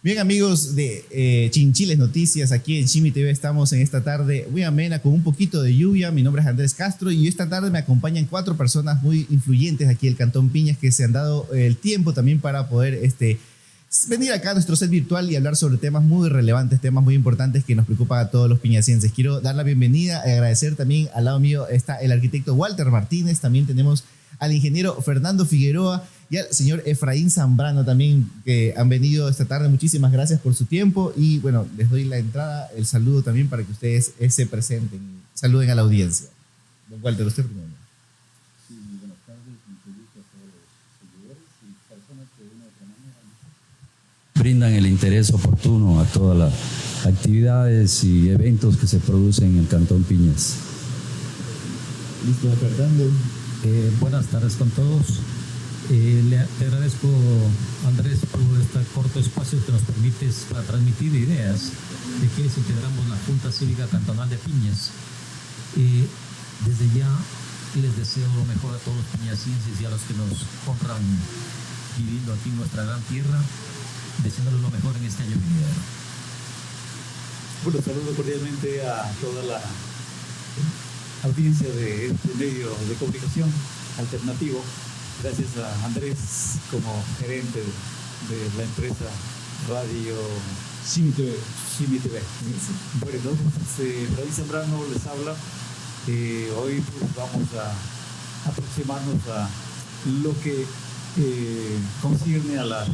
Bien, amigos de Chinchiles Noticias, aquí en Chimi TV estamos en esta tarde muy amena con un poquito de lluvia. Mi nombre es Andrés Castro y esta tarde me acompañan 4 personas muy influyentes aquí del Cantón Piñas que se han dado el tiempo también para poder venir acá a nuestro set virtual y hablar sobre temas muy relevantes, temas muy importantes que nos preocupan a todos los piñacienses. Quiero dar la bienvenida y agradecer también, al lado mío está el arquitecto Walter Martínez, también tenemos al ingeniero Fernando Figueroa y al señor Efraín Zambrano también, que han venido esta tarde. Muchísimas gracias por su tiempo y bueno, les doy la entrada, el saludo también para que ustedes se presenten, saluden a la audiencia. Don Walter, usted primero. Sí, muy buenas tardes, mucho gusto a todos los seguidores y personas que de una u otra manera brindan el interés oportuno a todas las actividades y eventos que se producen en el Cantón Piñas. Listo, Fernando. Buenas tardes con todos. Le agradezco, Andrés, por este corto espacio que nos permite para transmitir ideas de quienes integramos la Junta Cívica Cantonal de Piñas. Desde ya les deseo lo mejor a todos los piñacienses y a los que nos honran viviendo aquí en nuestra gran tierra, deseándoles lo mejor en este año venidero. Bueno, saludo cordialmente a toda la audiencia de este medio de comunicación alternativo. Gracias a Andrés como gerente de la empresa Radio Chimi TV. Bueno, entonces Efraín Zambrano les habla. Hoy pues, vamos a aproximarnos a lo que concierne a la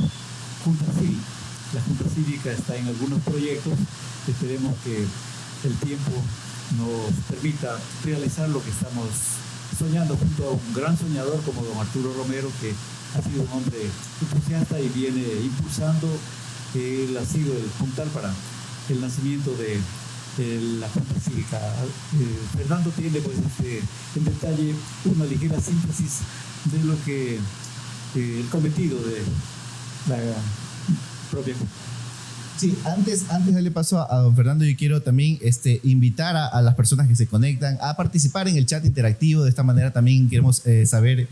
Junta Cívica. La Junta Cívica está en algunos proyectos. Esperemos que el tiempo nos permita realizar lo que estamos soñando junto a un gran soñador como don Arturo Romero, que ha sido un hombre entusiasta y viene impulsando. Él ha sido el puntal para el nacimiento de la Junta Cívica. Fernando tiene pues en detalle una ligera síntesis de lo que el cometido de la propia Junta. Sí, antes de darle paso a don Fernando, yo quiero también invitar a las personas que se conectan a participar en el chat interactivo. De esta manera también queremos saber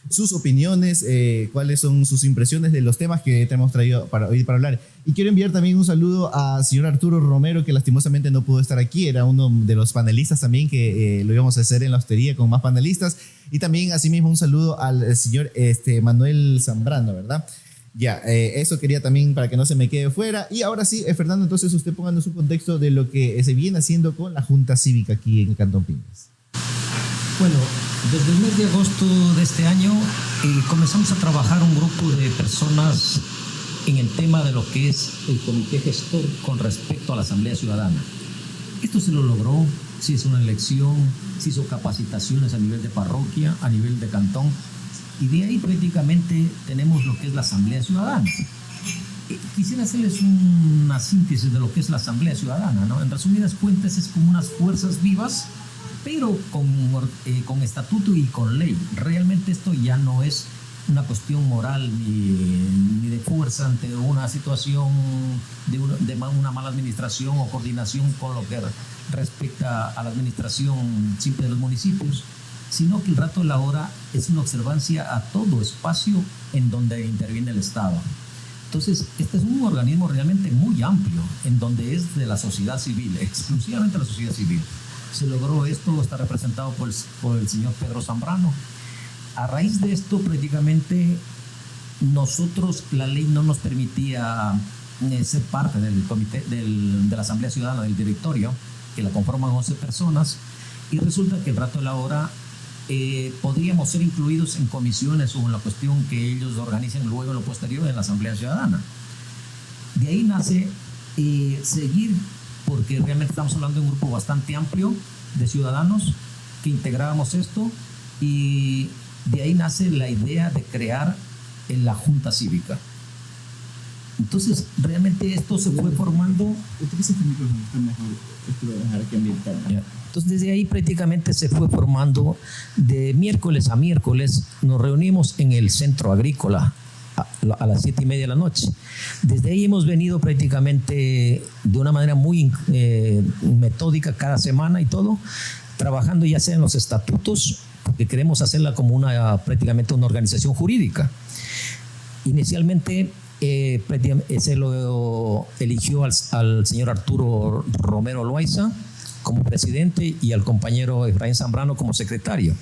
sus opiniones, cuáles son sus impresiones de los temas que tenemos traído para hoy para hablar. Y quiero enviar también un saludo al señor Arturo Romero, que lastimosamente no pudo estar aquí. Era uno de los panelistas también, que lo íbamos a hacer en la hostería con más panelistas. Y también, asimismo, un saludo al señor Manuel Zambrano, ¿verdad? Ya, eso quería también para que no se me quede fuera. Y ahora sí, Fernando, entonces usted pónganos un contexto de lo que se viene haciendo con la Junta Cívica aquí en el Cantón Piñas. Bueno, desde el mes de agosto de este año comenzamos a trabajar un grupo de personas en el tema de lo que es el comité gestor con respecto a la Asamblea Ciudadana. Esto se lo logró, se hizo una elección, se hizo capacitaciones a nivel de parroquia, a nivel de cantón. Y de ahí prácticamente tenemos lo que es la Asamblea Ciudadana. Quisiera hacerles una síntesis de lo que es la Asamblea Ciudadana, ¿no? En resumidas cuentas es como unas fuerzas vivas, pero con estatuto y con ley. Realmente esto ya no es una cuestión moral ni de fuerza ante una situación de una mala administración o coordinación con lo que respecta a la administración simple de los municipios, sino que el rato de la hora es una observancia a todo espacio en donde interviene el Estado. Entonces, este es un organismo realmente muy amplio, en donde es de la sociedad civil, exclusivamente la sociedad civil. Se logró esto, está representado por el señor Pedro Zambrano. A raíz de esto, prácticamente, nosotros, la ley no nos permitía ser parte del comité, de la Asamblea Ciudadana, del directorio, que la conforman 11 personas, y resulta que el rato de la hora podríamos ser incluidos en comisiones o en la cuestión que ellos organicen luego en lo posterior en la Asamblea Ciudadana. De ahí nace seguir, porque realmente estamos hablando de un grupo bastante amplio de ciudadanos que integrábamos esto, y de ahí nace la idea de crear la Junta Cívica. Entonces, realmente esto se fue formando. Utiliza este micrófono, está mejor. Esto lo voy a dejar aquí ambiental. Entonces, desde ahí prácticamente se fue formando. De miércoles a miércoles nos reunimos en el centro agrícola a las 7:30 de la noche. Desde ahí hemos venido prácticamente de una manera muy metódica cada semana y todo, trabajando ya sea en los estatutos, porque queremos hacerla como prácticamente una organización jurídica. Inicialmente se lo eligió al señor Arturo Romero Loaiza como presidente y al compañero Efraín Zambrano como secretario.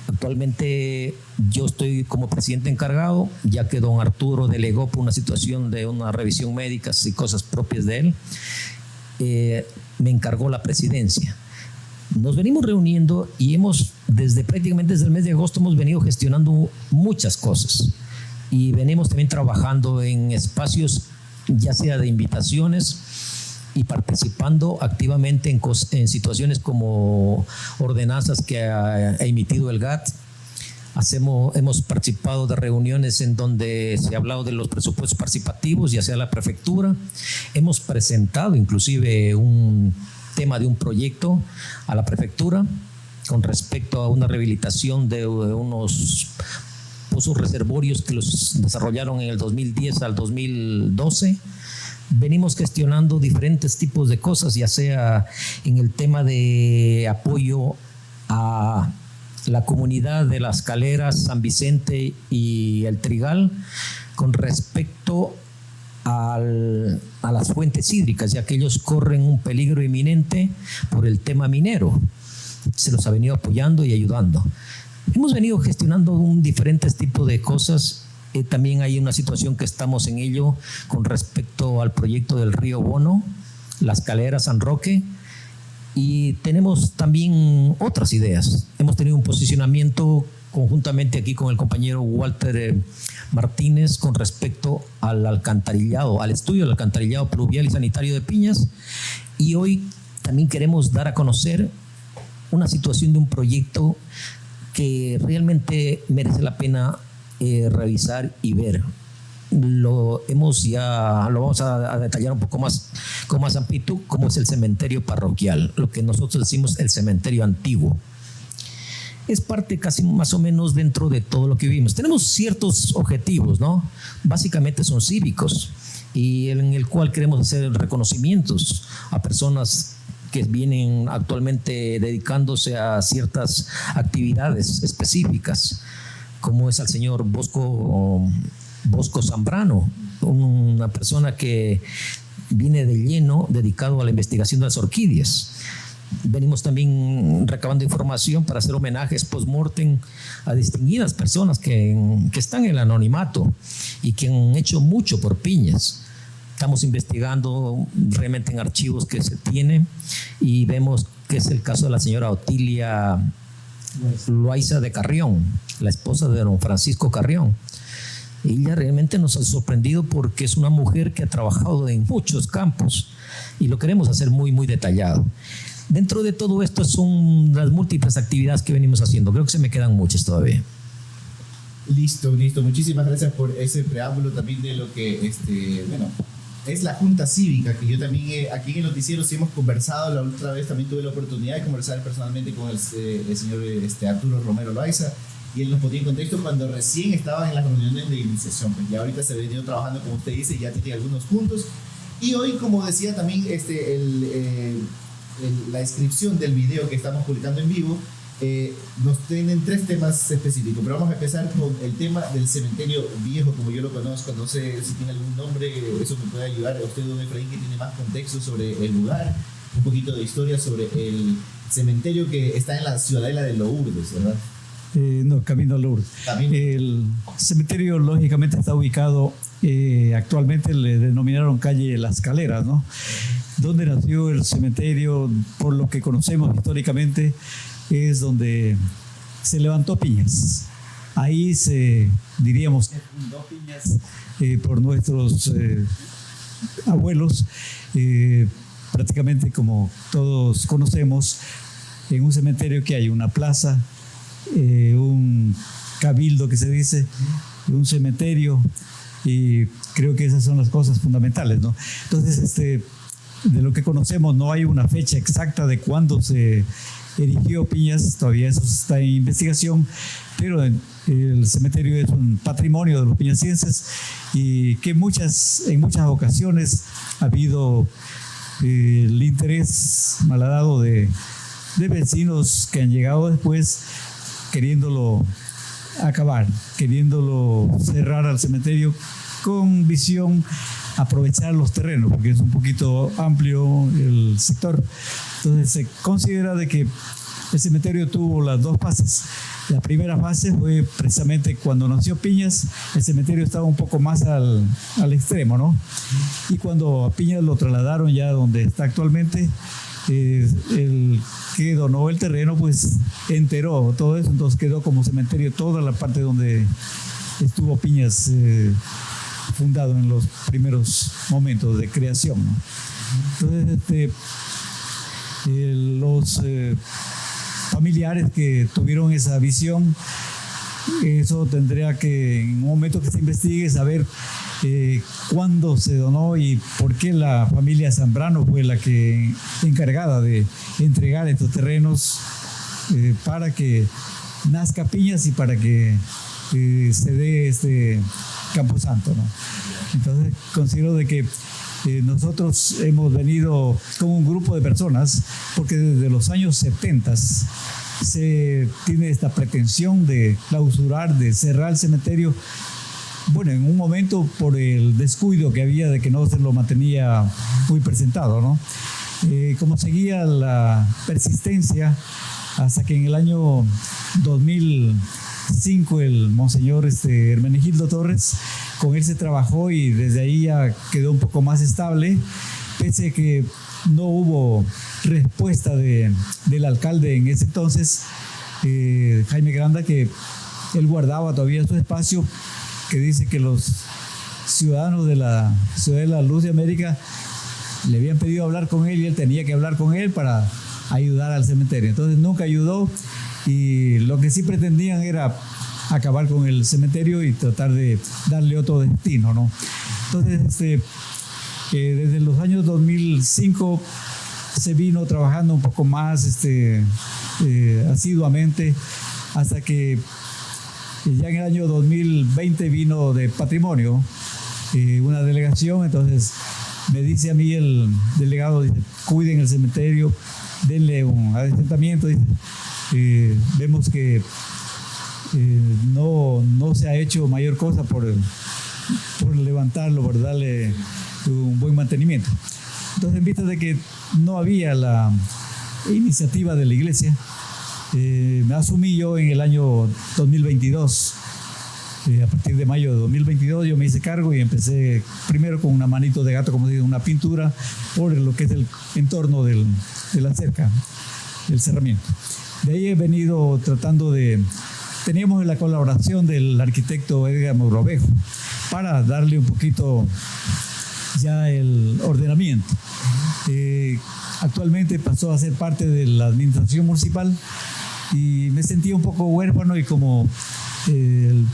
Actualmente yo estoy como presidente encargado, ya que don Arturo delegó por una situación de una revisión médica y cosas propias de él. Me encargó la presidencia. Nos venimos reuniendo y prácticamente desde el mes de agosto hemos venido gestionando muchas cosas y venimos también trabajando en espacios ya sea de invitaciones y participando activamente en situaciones como ordenanzas que ha emitido el GAT. Hemos participado de reuniones en donde se ha hablado de los presupuestos participativos, ya sea la prefectura. Hemos presentado inclusive un tema de un proyecto a la prefectura con respecto a una rehabilitación de unos pozos reservorios que los desarrollaron en el 2010 al 2012. Venimos gestionando diferentes tipos de cosas, ya sea en el tema de apoyo a la comunidad de Las Caleras, San Vicente y El Trigal con respecto a las fuentes hídricas, ya que ellos corren un peligro inminente por el tema minero. Se los ha venido apoyando y ayudando. Hemos venido gestionando diferentes tipos de cosas. También hay una situación que estamos en ello con respecto al proyecto del río Bono, Las Caleras, San Roque, y tenemos también otras ideas. Hemos tenido un posicionamiento conjuntamente aquí con el compañero Walter Martínez con respecto al alcantarillado, al estudio del alcantarillado pluvial y sanitario de Piñas, y hoy también queremos dar a conocer una situación de un proyecto que realmente merece la pena revisar y ver. Lo vamos a detallar un poco más con más amplitud, como es el cementerio parroquial, lo que nosotros decimos el cementerio antiguo. Es parte casi más o menos dentro de todo lo que vivimos. Tenemos ciertos objetivos, ¿no? Básicamente son cívicos, y en el cual queremos hacer reconocimientos a personas que vienen actualmente dedicándose a ciertas actividades específicas, como es al señor Bosco Zambrano, una persona que viene de lleno dedicado a la investigación de las orquídeas. Venimos también recabando información para hacer homenajes post-mortem a distinguidas personas que están en el anonimato y que han hecho mucho por Piñas. Estamos investigando realmente en archivos que se tienen y vemos que es el caso de la señora Otilia Loaiza de Carrión, la esposa de don Francisco Carrión. Ella realmente nos ha sorprendido porque es una mujer que ha trabajado en muchos campos y lo queremos hacer muy, muy detallado. Dentro de todo esto son las múltiples actividades que venimos haciendo. Creo que se me quedan muchas todavía. Listo. Muchísimas gracias por ese preámbulo también de lo que, es la Junta Cívica, que yo también aquí en el noticiero sí hemos conversado. La otra vez también tuve la oportunidad de conversar personalmente con el señor Arturo Romero Loaiza, y él nos ponía en contexto cuando recién estaban en las reuniones de iniciación. Pues ya ahorita se ha venido trabajando, como usted dice, ya tiene algunos puntos. Y hoy, como decía también la descripción del video que estamos publicando en vivo, nos tienen 3 temas específicos, pero vamos a empezar con el tema del cementerio viejo, como yo lo conozco. No sé si tiene algún nombre, eso me puede ayudar a usted, don Efraín, que tiene más contexto sobre el lugar, un poquito de historia sobre el cementerio que está en la ciudadela de Lourdes, ¿verdad? No, Camino a Lourdes. El cementerio lógicamente está ubicado, actualmente le denominaron calle Las Caleras, ¿no? Donde nació el cementerio, por lo que conocemos históricamente, es donde se levantó Piñas. Ahí diríamos que fundó Piñas por nuestros abuelos, prácticamente como todos conocemos, en un cementerio que hay una plaza, un cabildo que se dice, un cementerio, y creo que esas son las cosas fundamentales, ¿no? Entonces, de lo que conocemos no hay una fecha exacta de cuándo se erigió Piñas, todavía eso está en investigación, pero el cementerio es un patrimonio de los piñacienses y que en muchas ocasiones ha habido el interés malhadado de vecinos que han llegado después queriéndolo acabar, queriéndolo cerrar al cementerio con visión a aprovechar los terrenos, porque es un poquito amplio el sector. Entonces se considera de que el cementerio tuvo las dos fases. La primera fase fue precisamente cuando nació Piñas, el cementerio estaba un poco más al extremo, ¿no? Y cuando a Piñas lo trasladaron ya donde está actualmente, el que donó el terreno pues enteró todo eso, entonces quedó como cementerio toda la parte donde estuvo Piñas fundado en los primeros momentos de creación, ¿no? Entonces los familiares que tuvieron esa visión, eso tendría que en un momento que se investigue saber cuándo se donó y por qué la familia Zambrano fue la que encargada de entregar estos terrenos para que nazca Piñas y para que se dé este Camposanto, ¿no? Entonces considero de que nosotros hemos venido con un grupo de personas porque desde los años 70 se tiene esta pretensión de clausurar, de cerrar el cementerio. Bueno, en un momento por el descuido que había de que no se lo mantenía muy presentado, ¿no? Como seguía la persistencia, hasta que en el año 2005 el monseñor Hermenegildo Torres, con él se trabajó y desde ahí ya quedó un poco más estable, pese a que no hubo respuesta del alcalde en ese entonces, Jaime Granda, que él guardaba todavía su espacio, que dice que los ciudadanos de la Ciudad de la Luz de América le habían pedido hablar con él y él tenía que hablar con él para ayudar al cementerio. Entonces nunca ayudó y lo que sí pretendían era acabar con el cementerio y tratar de darle otro destino, ¿no? Entonces, desde los años 2005 se vino trabajando un poco más asiduamente hasta que ya en el año 2020 vino de Patrimonio una delegación. Entonces me dice a mí el delegado, dice, cuiden el cementerio, denle un adesentamiento. Dice, vemos que no se ha hecho mayor cosa por levantarlo, por darle un buen mantenimiento. Entonces, en vista de que no había la iniciativa de la iglesia, me asumí yo en el año 2022. A partir de mayo de 2022 yo me hice cargo y empecé primero con una manito de gato, como digo, una pintura por lo que es el entorno de la cerca, el cerramiento. De ahí he venido tratando teníamos la colaboración del arquitecto Edgar Mogrovejo para darle un poquito ya el ordenamiento. Actualmente pasó a ser parte de la administración municipal y me sentía un poco huérfano, y como el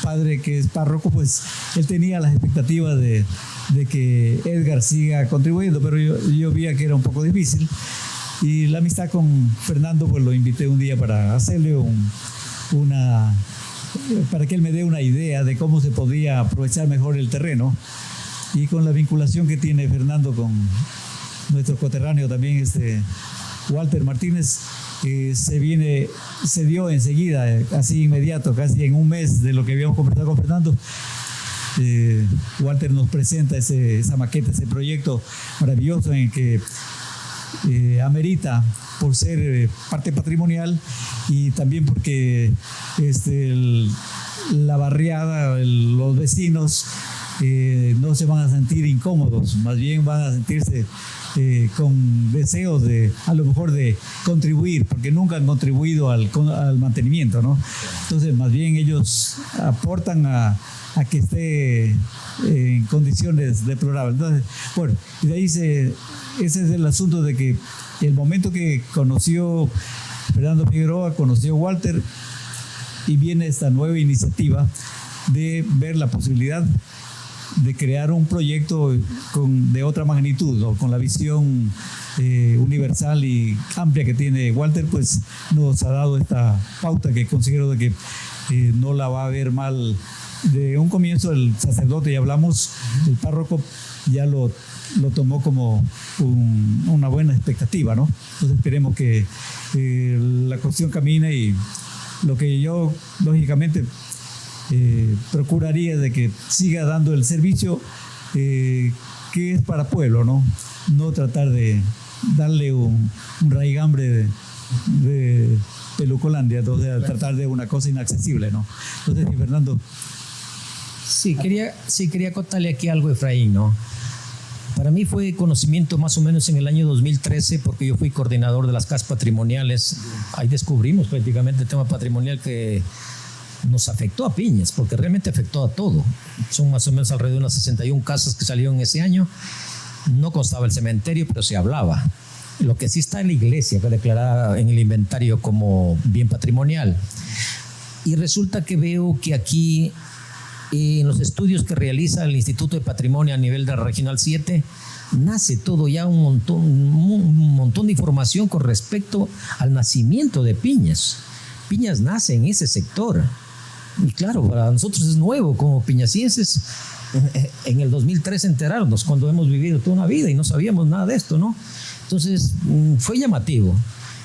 padre que es párroco, pues él tenía las expectativas de que Edgar siga contribuyendo, pero yo veía que era un poco difícil, y la amistad con Fernando pues lo invité un día para hacerle para que él me dé una idea de cómo se podía aprovechar mejor el terreno, y con la vinculación que tiene Fernando con nuestro coterráneo también, Walter Martínez, se dio enseguida, así inmediato, casi en un mes de lo que habíamos conversado con Fernando. Walter nos presenta esa maqueta, ese proyecto maravilloso en que amerita por ser parte patrimonial y también porque la barriada, los vecinos no se van a sentir incómodos, más bien van a sentirse con deseos a lo mejor de contribuir, porque nunca han contribuido al mantenimiento, ¿no? Entonces, más bien ellos aportan a que esté en condiciones deplorables. Entonces, bueno, y de ahí ese es el asunto de que el momento que conoció Fernando Figueroa, conoció Walter, y viene esta nueva iniciativa de ver la posibilidad de crear un proyecto de otra magnitud, ¿no? Con la visión universal y amplia que tiene Walter, pues nos ha dado esta pauta que considero de que no la va a ver mal. De un comienzo el sacerdote, ya hablamos, el párroco ya lo tomó como una buena expectativa, ¿no? Entonces esperemos que la cuestión camine, y lo que yo lógicamente procuraría de que siga dando el servicio que es para pueblo, ¿no? No tratar de darle un raigambre de Pelucolandia, o sea, tratar de una cosa inaccesible, ¿no? Entonces, Fernando. Sí, quería contarle aquí algo, Efraín, ¿no? Para mí fue conocimiento más o menos en el año 2013, porque yo fui coordinador de las casas patrimoniales. Ahí descubrimos prácticamente el tema patrimonial que nos afectó a Piñas, porque realmente afectó a todo. Son más o menos alrededor de unas 61 casas que salieron ese año. No constaba el cementerio, pero se hablaba. Lo que sí está en la iglesia, que declarada en el inventario como bien patrimonial. Y resulta que veo que aquí, en los estudios que realiza el Instituto de Patrimonio a nivel de la Regional 7, nace todo ya un montón de información con respecto al nacimiento de Piñas. Piñas nace en ese sector. Y claro, para nosotros es nuevo como piñasienses. En el 2003 enterarnos cuando hemos vivido toda una vida y no sabíamos nada de esto, ¿no? Entonces fue llamativo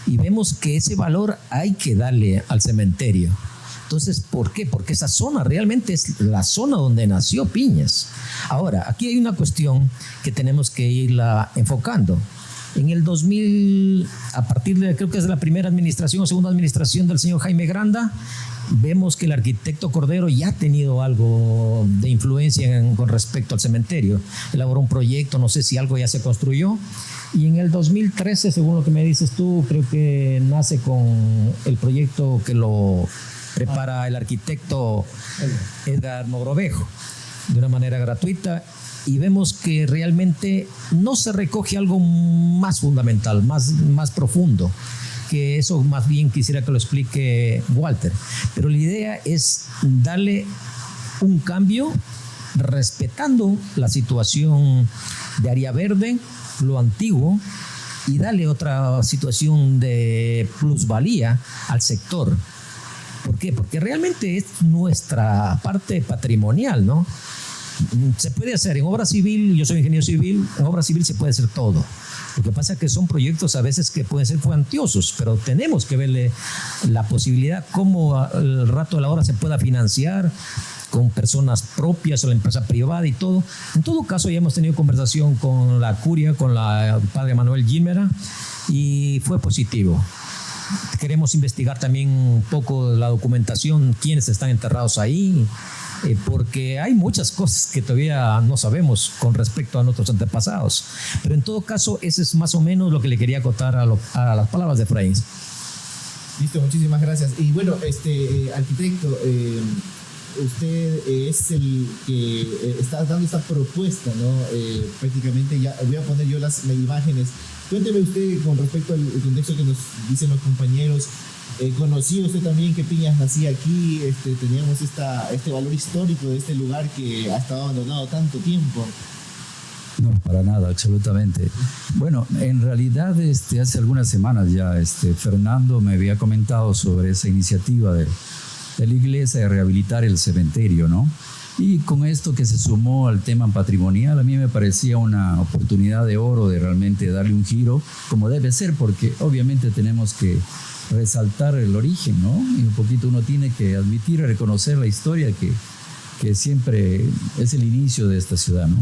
y vemos que ese valor hay que darle al cementerio. Entonces, ¿por qué? Porque esa zona realmente es la zona donde nació Piñas. Ahora, aquí hay una cuestión que tenemos que irla enfocando. En el 2000, a partir de, creo que es de la primera administración o segunda administración del señor Jaime Granda, vemos que el arquitecto Cordero ya ha tenido algo de influencia con respecto al cementerio. Elaboró un proyecto, no sé si algo ya se construyó. Y en el 2013, según lo que me dices tú, creo que nace con el proyecto que lo prepara el arquitecto Edgar Mogrovejo de una manera gratuita. Y vemos que realmente no se recoge algo más fundamental, más profundo, que eso más bien quisiera que lo explique Walter. Pero la idea es darle un cambio respetando la situación de área verde, lo antiguo, y darle otra situación de plusvalía al sector. ¿Por qué? Porque realmente es nuestra parte patrimonial, ¿no? Se puede hacer en obra civil, yo soy ingeniero civil, en obra civil se puede hacer todo. Lo que pasa es que son proyectos a veces que pueden ser cuantiosos, pero tenemos que verle la posibilidad cómo al rato de la hora se pueda financiar con personas propias o la empresa privada y todo. En todo caso, ya hemos tenido conversación con la curia, con el padre Manuel Gimera, y fue positivo. Queremos investigar también un poco la documentación, quiénes están enterrados ahí, porque hay muchas cosas que todavía no sabemos con respecto a nuestros antepasados. Pero en todo caso, ese es más o menos lo que le quería acotar a las palabras de Efraín. Listo, muchísimas gracias. Y bueno, arquitecto, usted es el que está dando esta propuesta, ¿no? Prácticamente ya voy a poner yo las imágenes. Cuénteme usted con respecto al contexto que nos dicen los compañeros. ¿Conocía usted también que Piñas nacía aquí? Teníamos este valor histórico de este lugar que ha estado abandonado tanto tiempo. No, para nada, absolutamente. Bueno, en realidad hace algunas semanas ya Fernando me había comentado sobre esa iniciativa de la iglesia de rehabilitar el cementerio, ¿no? Y con esto que se sumó al tema patrimonial, a mí me parecía una oportunidad de oro de realmente darle un giro como debe ser, porque obviamente tenemos que resaltar el origen, ¿no? Y un poquito uno tiene que admitir y reconocer la historia que siempre es el inicio de esta ciudad, ¿no?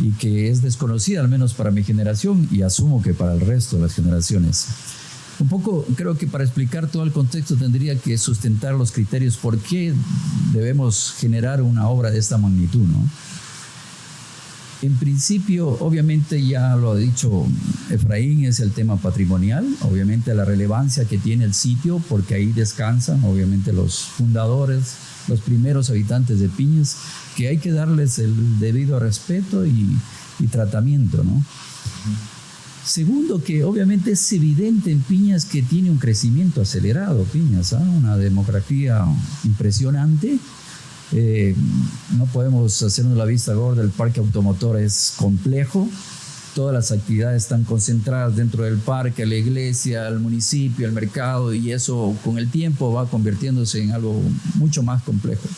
Y que es desconocida, al menos para mi generación, y asumo que para el resto de las generaciones. Un poco, creo que para explicar todo el contexto tendría que sustentar los criterios por qué debemos generar una obra de esta magnitud, ¿no? En principio, obviamente ya lo ha dicho Efraín, es el tema patrimonial, obviamente la relevancia que tiene el sitio, porque ahí descansan obviamente los fundadores, los primeros habitantes de Piñas, que hay que darles el debido respeto y tratamiento, ¿no? Segundo, que obviamente es evidente en Piñas que tiene un crecimiento acelerado, Piñas, ¿eh? Una demografía impresionante. No podemos hacernos la vista gorda, el parque automotor es complejo, todas las actividades están concentradas dentro del parque, la iglesia, el municipio, el mercado, y eso con el tiempo va convirtiéndose en algo mucho más complejo.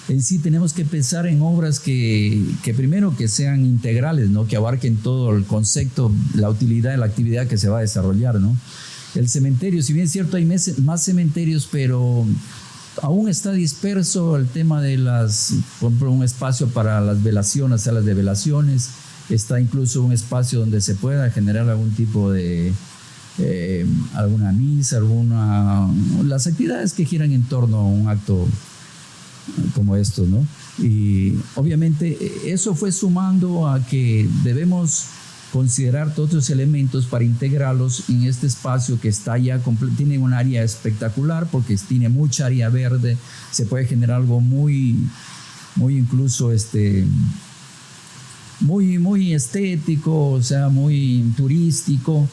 En sí tenemos que pensar en obras que primero que sean integrales, ¿no? Que abarquen todo el concepto, la utilidad de la actividad que se va a desarrollar, ¿no? El cementerio, si bien es cierto hay más cementerios, pero Aún está disperso el tema de por ejemplo, un espacio para las velaciones, salas de velaciones. Está incluso un espacio donde se pueda generar algún tipo de alguna misa, las actividades que giran en torno a un acto como estos, ¿no? Y obviamente eso fue sumando a que debemos considerar todos los elementos para integrarlos en este espacio que está ya tiene un área espectacular porque tiene mucha área verde, se puede generar algo muy incluso muy estético, o sea, muy turístico.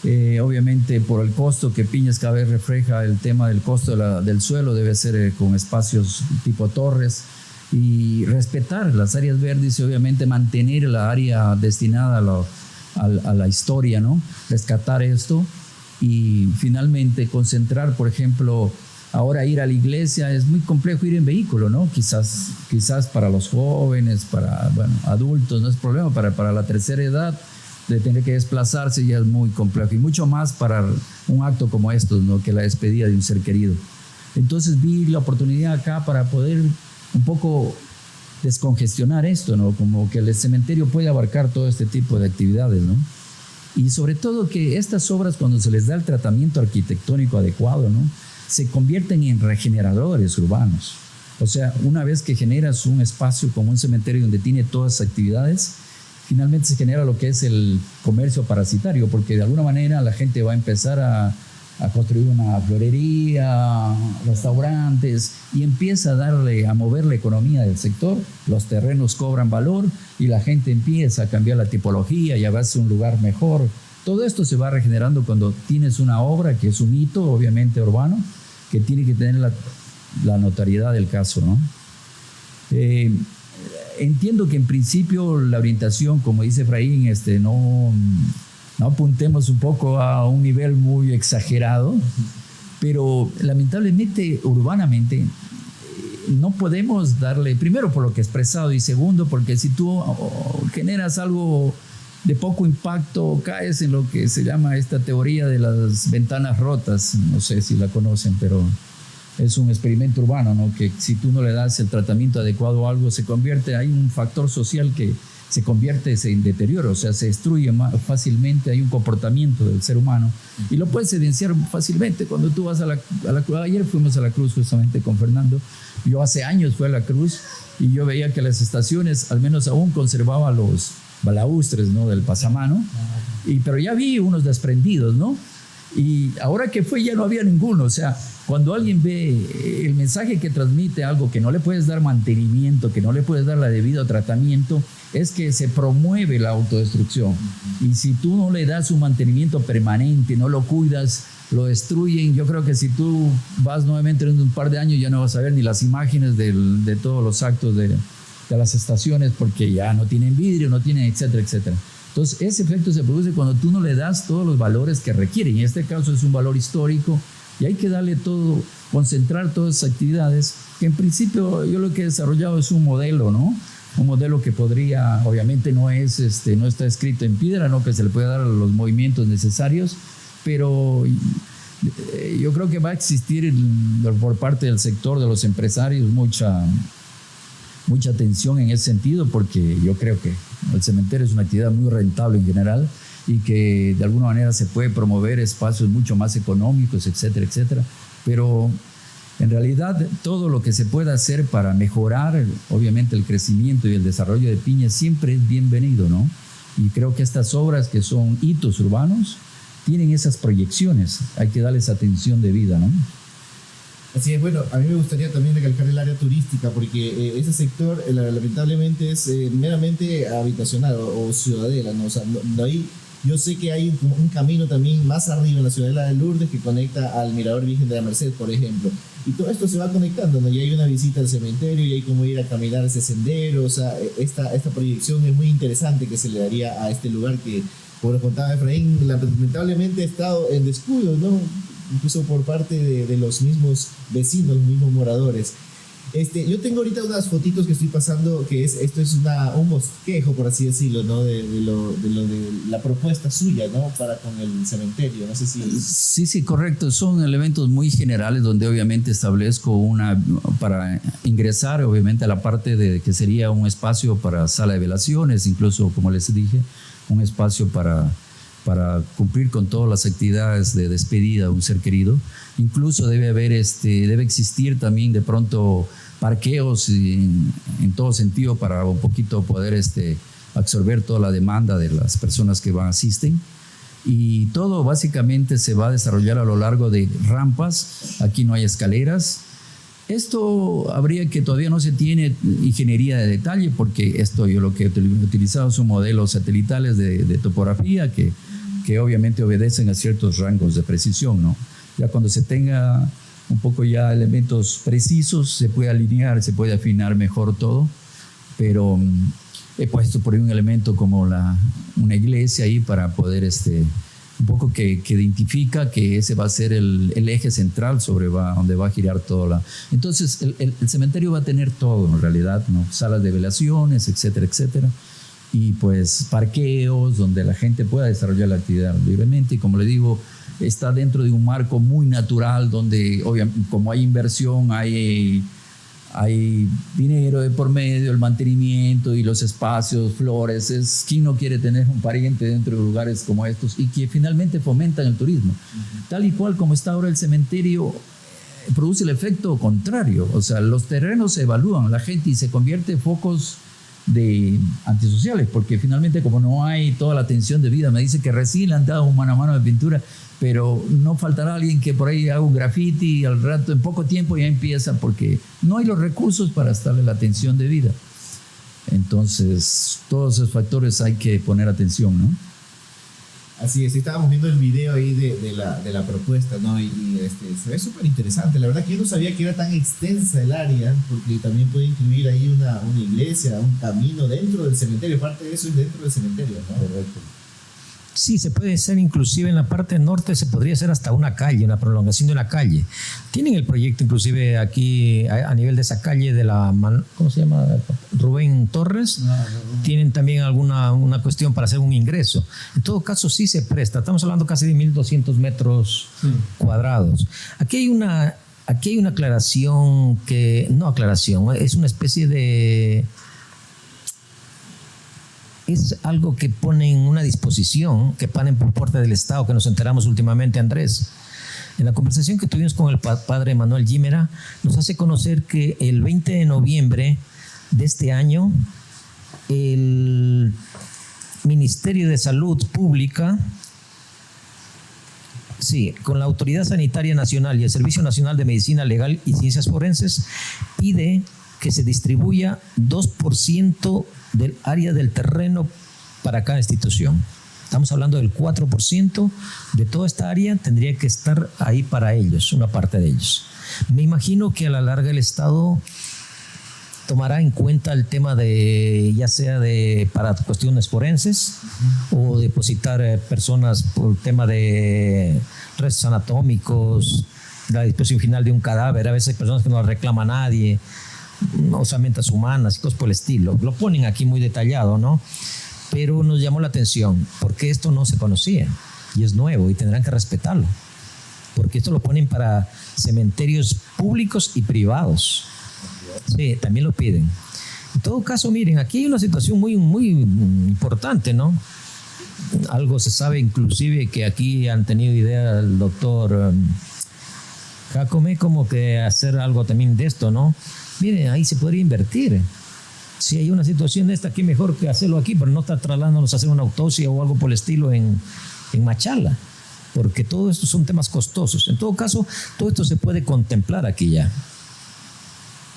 Obviamente por el costo que Piñas cada vez refleja, el tema del costo del suelo debe ser con espacios tipo torres y respetar las áreas verdes y obviamente mantener la área destinada a la historia, ¿no? Rescatar esto y finalmente concentrar, por ejemplo, ahora ir a la iglesia es muy complejo ir en vehículo, ¿no? Quizás para los jóvenes, para adultos no es problema, para la tercera edad de tener que desplazarse ya es muy complejo y mucho más para un acto como estos, ¿no? Que la despedida de un ser querido. Entonces vi la oportunidad acá para poder un poco descongestionar esto, ¿no? Como que el cementerio puede abarcar todo este tipo de actividades, ¿no? Y sobre todo que estas obras, cuando se les da el tratamiento arquitectónico adecuado, ¿no? Se convierten en regeneradores urbanos. O sea, una vez que generas un espacio como un cementerio donde tiene todas esas actividades, finalmente se genera lo que es el comercio parasitario, porque de alguna manera la gente va a empezar a construir una florería, restaurantes, y empieza a mover la economía del sector. Los terrenos cobran valor y la gente empieza a cambiar la tipología y a verse un lugar mejor. Todo esto se va regenerando cuando tienes una obra que es un hito, obviamente urbano, que tiene que tener la notoriedad del caso, ¿no? Entiendo que en principio la orientación, como dice Efraín, no apuntemos un poco a un nivel muy exagerado, pero lamentablemente urbanamente no podemos darle, primero por lo que he expresado y segundo porque si tú generas algo de poco impacto, caes en lo que se llama esta teoría de las ventanas rotas. No sé si la conocen, pero es un experimento urbano, ¿no? Que si tú no le das el tratamiento adecuado a algo, se convierte, hay un factor social que se convierte en deterioro, o sea, se destruye fácilmente, hay un comportamiento del ser humano y lo puedes evidenciar fácilmente cuando tú vas a la ayer fuimos a la Cruz justamente con Fernando, yo hace años fui a la Cruz y yo veía que las estaciones al menos aún conservaban los balaustres, ¿no? Del pasamano, pero ya vi unos desprendidos, ¿no? Y ahora que fue ya no había ninguno. O sea, cuando alguien ve el mensaje que transmite algo que no le puedes dar mantenimiento, que no le puedes dar la debido tratamiento, es que se promueve la autodestrucción. Y si tú no le das un mantenimiento permanente, no lo cuidas, lo destruyen. Yo creo que si tú vas nuevamente en un par de años ya no vas a ver ni las imágenes de todos los actos de las estaciones porque ya no tienen vidrio, no tienen etcétera, etcétera. Entonces, ese efecto se produce cuando tú no le das todos los valores que requieren. En este caso es un valor histórico y hay que darle todo, concentrar todas esas actividades, que en principio yo lo que he desarrollado es un modelo, ¿no? Un modelo que podría, obviamente no está escrito en piedra, ¿no? Que se le puede dar los movimientos necesarios, pero yo creo que va a existir por parte del sector de los empresarios mucha atención en ese sentido, porque yo creo que el cementerio es una actividad muy rentable en general y que de alguna manera se puede promover espacios mucho más económicos, etcétera, etcétera. Pero en realidad todo lo que se pueda hacer para mejorar, obviamente, el crecimiento y el desarrollo de Piñas siempre es bienvenido, ¿no? Y creo que estas obras que son hitos urbanos tienen esas proyecciones, hay que darles atención debida, ¿no? Así es, bueno, a mí me gustaría también recalcar el área turística, porque ese sector lamentablemente es meramente habitacional o ciudadela, ¿no? O sea, no hay, yo sé que hay un camino también más arriba en la ciudadela de Lourdes que conecta al Mirador Virgen de la Merced, por ejemplo, y todo esto se va conectando, ¿no? Y hay una visita al cementerio y hay como ir a caminar ese sendero. O sea, esta proyección es muy interesante que se le daría a este lugar que, como lo contaba Efraín, lamentablemente ha estado en descuido, ¿no? Incluso por parte de los mismos vecinos, los mismos moradores. Yo tengo ahorita unas fotitos que estoy pasando, que esto es un bosquejo, por así decirlo, ¿no? De la propuesta suya, ¿no? Para con el cementerio, no sé si... Sí, correcto. Son elementos muy generales donde obviamente establezco para ingresar, obviamente, a la parte de que sería un espacio para sala de velaciones, incluso, como les dije, un espacio para cumplir con todas las actividades de despedida de un ser querido. Incluso debe existir también de pronto parqueos en todo sentido para un poquito poder absorber toda la demanda de las personas que asisten. Y todo básicamente se va a desarrollar a lo largo de rampas. Aquí no hay escaleras. Esto todavía no se tiene ingeniería de detalle, porque yo lo que he utilizado son modelos satelitales de topografía que obviamente obedecen a ciertos rangos de precisión, ¿no? Ya cuando se tenga un poco ya elementos precisos, se puede alinear, se puede afinar mejor todo, pero he puesto por ahí un elemento como una iglesia ahí para poder un poco que identifica que ese va a ser el eje central donde va a girar todo. Entonces el cementerio va a tener todo en realidad, ¿no? Salas de velaciones, etcétera, etcétera, y pues parqueos donde la gente pueda desarrollar la actividad libremente. Y como le digo, está dentro de un marco muy natural donde obviamente, como hay inversión, hay dinero de por medio, el mantenimiento y los espacios, flores. ¿Quién no quiere tener un pariente dentro de lugares como estos y que finalmente fomentan el turismo? Tal y cual como está ahora el cementerio, produce el efecto contrario. O sea, los terrenos se evalúan, la gente, y se convierte en focos antisociales, porque finalmente como no hay toda la atención debida, me dice que recién le han dado un mano a mano de pintura, pero no faltará alguien que por ahí haga un graffiti y al rato, en poco tiempo ya empieza, porque no hay los recursos para darle la atención debida. Entonces, todos esos factores hay que poner atención, ¿no? Así es, estábamos viendo el video ahí de la propuesta, ¿no? Y se ve súper interesante. La verdad que yo no sabía que era tan extensa el área, porque también puede incluir ahí una iglesia, un camino dentro del cementerio. Parte de eso es dentro del cementerio, ¿no? Correcto. Sí, se puede hacer inclusive en la parte norte, se podría hacer hasta una calle, una prolongación de una calle. Tienen el proyecto inclusive aquí a nivel de esa calle de ¿cómo se llama? Rubén Torres. Tienen también una cuestión para hacer un ingreso. En todo caso sí se presta. Estamos hablando casi de 1.200 metros cuadrados. Aquí hay una aclaración es una especie de... Es algo que ponen una disposición, que ponen por parte del Estado, que nos enteramos últimamente, Andrés. En la conversación que tuvimos con el padre Manuel Gimera, nos hace conocer que el 20 de noviembre de este año, el Ministerio de Salud Pública, con la Autoridad Sanitaria Nacional y el Servicio Nacional de Medicina Legal y Ciencias Forenses, pide que se distribuya 2% del área del terreno para cada institución. Estamos hablando del 4% de toda esta área tendría que estar ahí para ellos, una parte de ellos. Me imagino que a la larga el Estado tomará en cuenta el tema ya sea para cuestiones forenses o depositar personas por el tema de restos anatómicos, la disposición final de un cadáver. A veces hay personas que no la reclama nadie, osamentas humanas y cosas por el estilo. Lo ponen aquí muy detallado, ¿no? Pero nos llamó la atención porque esto no se conocía y es nuevo y tendrán que respetarlo, porque esto lo ponen para cementerios públicos y privados. Sí, también lo piden. En todo caso, miren, aquí hay una situación muy, muy importante, ¿no? Algo se sabe inclusive que aquí han tenido idea el doctor Jacome como que hacer algo también de esto, ¿no? Miren, ahí se podría invertir. Si hay una situación de esta, qué mejor que hacerlo aquí, pero no estar trasladándonos a hacer una autopsia o algo por el estilo en Machala, porque todo esto son temas costosos. En todo caso, todo esto se puede contemplar aquí ya.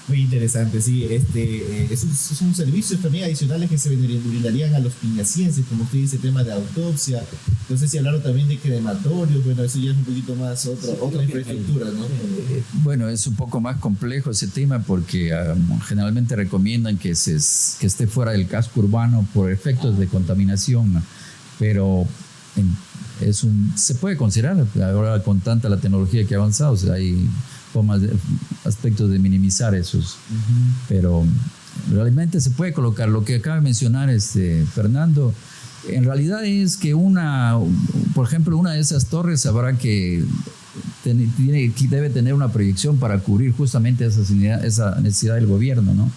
Muy interesante, sí. Esos son servicios también adicionales que se brindarían a los piñacienses, como usted dice, tema de autopsia. No sé si hablaron también de crematorios. Bueno, eso ya es un poquito más otra infraestructura, ¿no? Bueno, es un poco más complejo ese tema porque generalmente recomiendan que esté fuera del casco urbano por efectos de contaminación, pero se puede considerar, ahora con tanta la tecnología que ha avanzado, o sea, hay formas, aspectos de minimizar esos, pero realmente se puede colocar. Lo que acaba de mencionar Fernando, en realidad es que por ejemplo, una de esas torres habrá que debe tener una proyección para cubrir justamente esa necesidad del gobierno, ¿no?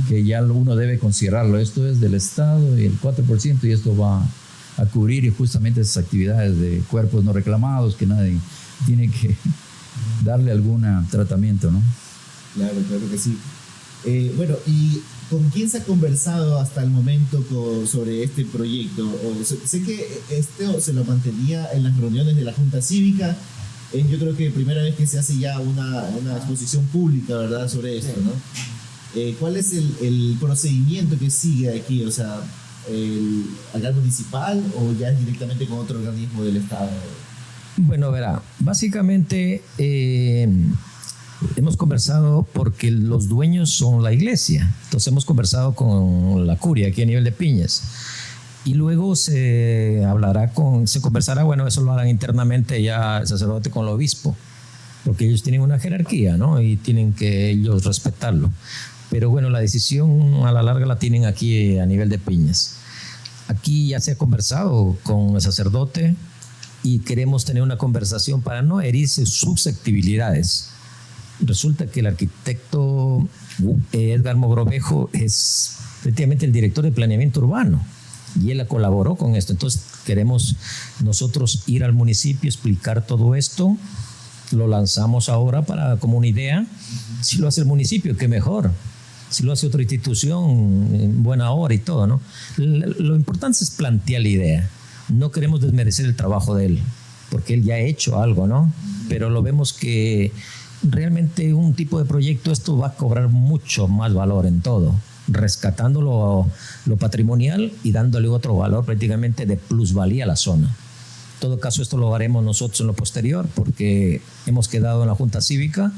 Que ya uno debe considerarlo. Esto es del Estado y el 4%, y esto va a cubrir justamente esas actividades de cuerpos no reclamados que nadie tiene que darle algún tratamiento, ¿no? Claro que sí. Bueno, ¿y con quién se ha conversado hasta el momento sobre este proyecto? Sé que esto se lo mantenía en las reuniones de la Junta Cívica. Yo creo que primera vez que se hace ya una exposición pública, ¿verdad?, sobre esto, ¿no? ¿Cuál es el procedimiento que sigue aquí? O sea, ¿al municipal o ya es directamente con otro organismo del Estado? Bueno, verá, básicamente hemos conversado porque los dueños son la iglesia. Entonces hemos conversado con la curia aquí a nivel de Piñas. Y luego se conversará, bueno, eso lo harán internamente ya el sacerdote con el obispo, porque ellos tienen una jerarquía, ¿no? Y tienen que ellos respetarlo. Pero bueno, la decisión a la larga la tienen aquí a nivel de Piñas. Aquí ya se ha conversado con el sacerdote y queremos tener una conversación para no herirse susceptibilidades. Resulta que el arquitecto Edgar Mogrovejo es efectivamente el director de planeamiento urbano y él colaboró con esto. Entonces queremos nosotros ir al municipio, explicar todo esto. Lo lanzamos ahora como una idea. Si lo hace el municipio, qué mejor. Si lo hace otra institución, en buena hora y todo, ¿no? Lo importante es plantear la idea. No queremos desmerecer el trabajo de él, porque él ya ha hecho algo, ¿no? Pero lo vemos que realmente un tipo de proyecto, esto va a cobrar mucho más valor en todo, rescatando lo patrimonial y dándole otro valor prácticamente de plusvalía a la zona. En todo caso, esto lo haremos nosotros en lo posterior, porque hemos quedado en la Junta Cívica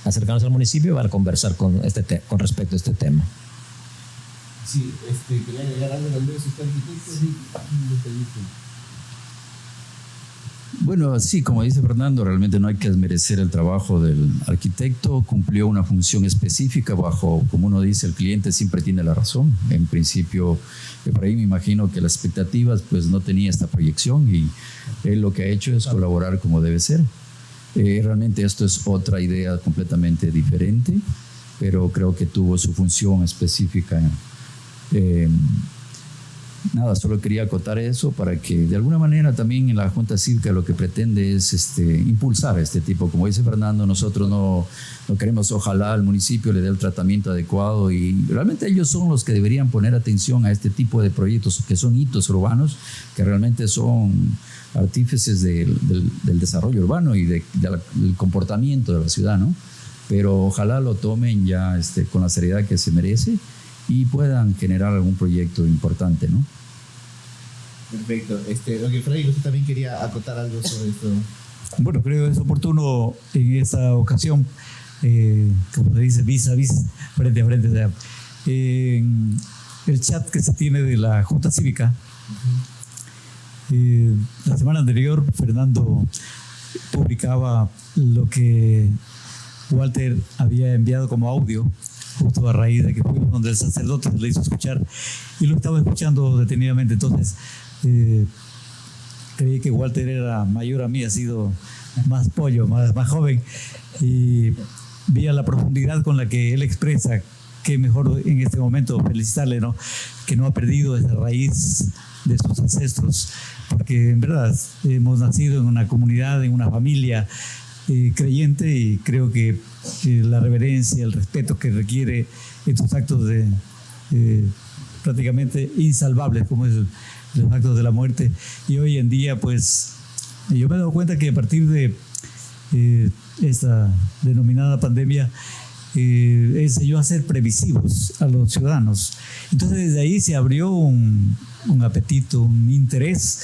acercarnos al municipio para conversar con respecto a este tema. Sí, quería agregar algo al de sus arquitectos. Sí. Bueno, sí, como dice Fernando, realmente no hay que desmerecer el trabajo del arquitecto. Cumplió una función específica bajo, como uno dice, el cliente siempre tiene la razón. En principio, por ahí me imagino que las expectativas pues no tenía esta proyección y él lo que ha hecho es colaborar como debe ser. Realmente esto es otra idea completamente diferente, pero creo que tuvo su función específica. Nada, solo quería acotar eso para que de alguna manera también en la Junta Cívica lo que pretende es impulsar este tipo. Como dice Fernando, nosotros no queremos, ojalá el municipio le dé el tratamiento adecuado y realmente ellos son los que deberían poner atención a este tipo de proyectos que son hitos urbanos, que realmente son artífices del desarrollo urbano y del comportamiento de la ciudad, ¿no? Pero ojalá lo tomen ya con la seriedad que se merece y puedan generar algún proyecto importante, ¿no? Perfecto. Freddy, usted también quería acotar algo sobre esto. Bueno, creo que es oportuno en esta ocasión, como se dice, vis a vis, frente a frente, o sea, el chat que se tiene de la Junta Cívica. La semana anterior, Fernando publicaba lo que Walter había enviado como audio, justo a raíz de que fuimos donde el sacerdote le hizo escuchar, y lo estaba escuchando detenidamente. Entonces creí que Walter era mayor a mí, ha sido más pollo, más joven, y vi a la profundidad con la que él expresa, que mejor en este momento felicitarle, ¿no? Que no ha perdido esa raíz de sus ancestros, porque en verdad hemos nacido en una comunidad, en una familia creyente, y creo que la reverencia, el respeto que requiere estos actos prácticamente insalvables, como es los actos de la muerte. Y hoy en día, pues, yo me he dado cuenta que a partir de esta denominada pandemia, enseñó a ser previsivos a los ciudadanos. Entonces desde ahí se abrió un apetito, un interés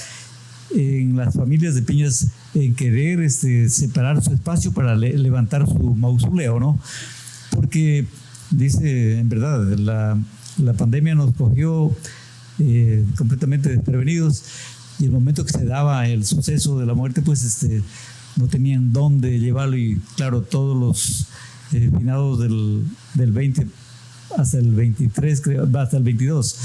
en las familias de Piñas en querer separar su espacio para levantar su mausoleo, ¿no? Porque dice, en verdad, la pandemia nos cogió completamente desprevenidos, y el momento que se daba el suceso de la muerte, pues no tenían dónde llevarlo, y claro, todos los finados del 20 hasta el 23, creo, hasta el 22,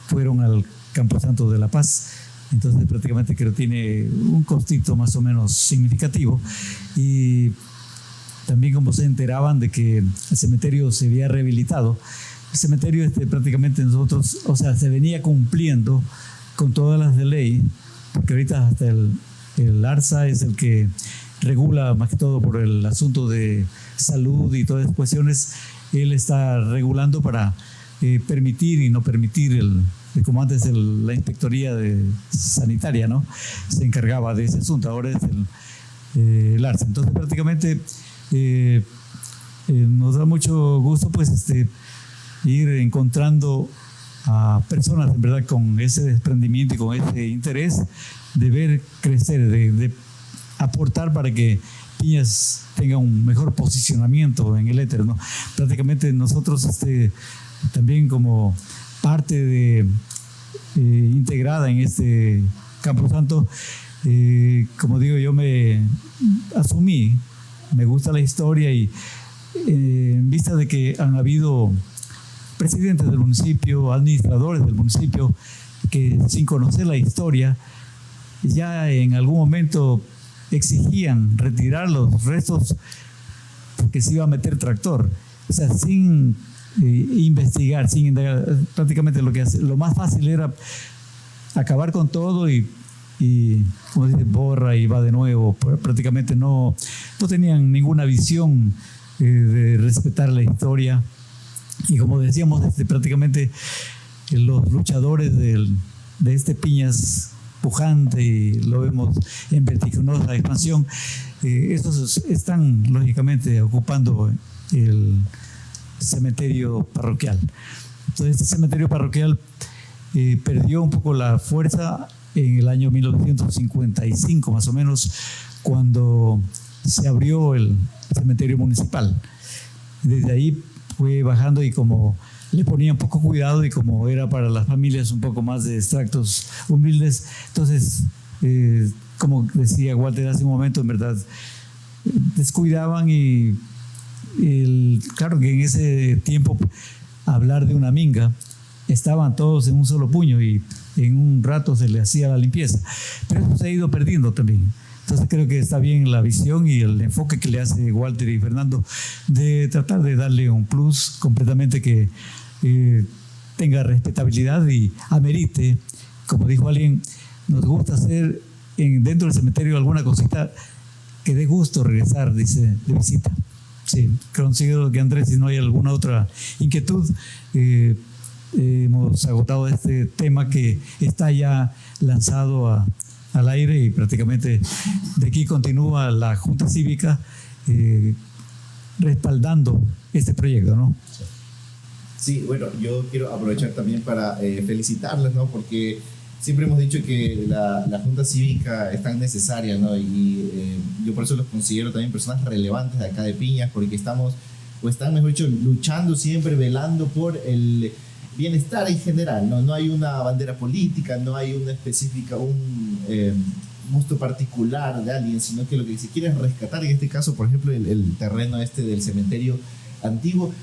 fueron al Camposanto de La Paz. Entonces prácticamente creo que tiene un costito más o menos significativo. Y también, como se enteraban de que el cementerio se había rehabilitado, el cementerio prácticamente nosotros, o sea, se venía cumpliendo con todas las de ley, porque ahorita hasta el ARSA es el que regula más que todo por el asunto de salud y todas esas cuestiones. Él está regulando para permitir y no permitir como antes la inspectoría sanitaria, ¿no?, se encargaba de ese asunto. Ahora es el ARSA. Entonces prácticamente nos da mucho gusto pues ir encontrando a personas en verdad con ese desprendimiento y con ese interés de ver crecer, de aportar para que Piñas tenga un mejor posicionamiento en el éter, ¿no? Prácticamente nosotros también como parte integrada en este Camposanto, como digo, yo me asumí, me gusta la historia, y en vista de que han habido presidentes del municipio, administradores del municipio, que sin conocer la historia ya en algún momento exigían retirar los restos porque se iba a meter tractor, o sea, sin investigar, sin indagar. Prácticamente lo más fácil era acabar con todo y como dice, borra y va de nuevo. Prácticamente no tenían ninguna visión de respetar la historia. Y como decíamos, prácticamente los luchadores de Piñas pujante, y lo vemos en vertiginosa expansión, estos están lógicamente ocupando el cementerio parroquial. Entonces este cementerio parroquial perdió un poco la fuerza en el año 1955 más o menos, cuando se abrió el cementerio municipal. Desde ahí fue bajando, y como le ponían poco cuidado y como era para las familias un poco más de extractos humildes, entonces como decía Walter hace un momento, en verdad descuidaban, y claro que en ese tiempo hablar de una minga, estaban todos en un solo puño y en un rato se le hacía la limpieza, pero eso se ha ido perdiendo también. Entonces creo que está bien la visión y el enfoque que le hace Walter y Fernando de tratar de darle un plus completamente que tenga respetabilidad y amerite. Como dijo alguien, nos gusta hacer dentro del cementerio alguna cosita que dé gusto regresar, dice, de visita. Sí, considero que Andrés, si no hay alguna otra inquietud, hemos agotado este tema que está ya lanzado al aire, y prácticamente de aquí continúa la Junta Cívica respaldando este proyecto, ¿no? Sí, bueno, yo quiero aprovechar también para felicitarles, ¿no? Porque siempre hemos dicho que la Junta Cívica es tan necesaria, ¿no? Y yo por eso los considero también personas relevantes de acá de Piñas, porque están, mejor dicho, luchando siempre, velando por el bienestar en general, ¿no? No hay una bandera política, no hay una específica, un gusto particular de alguien, sino que lo que se quiere es rescatar, en este caso, por ejemplo, el terreno del cementerio antiguo.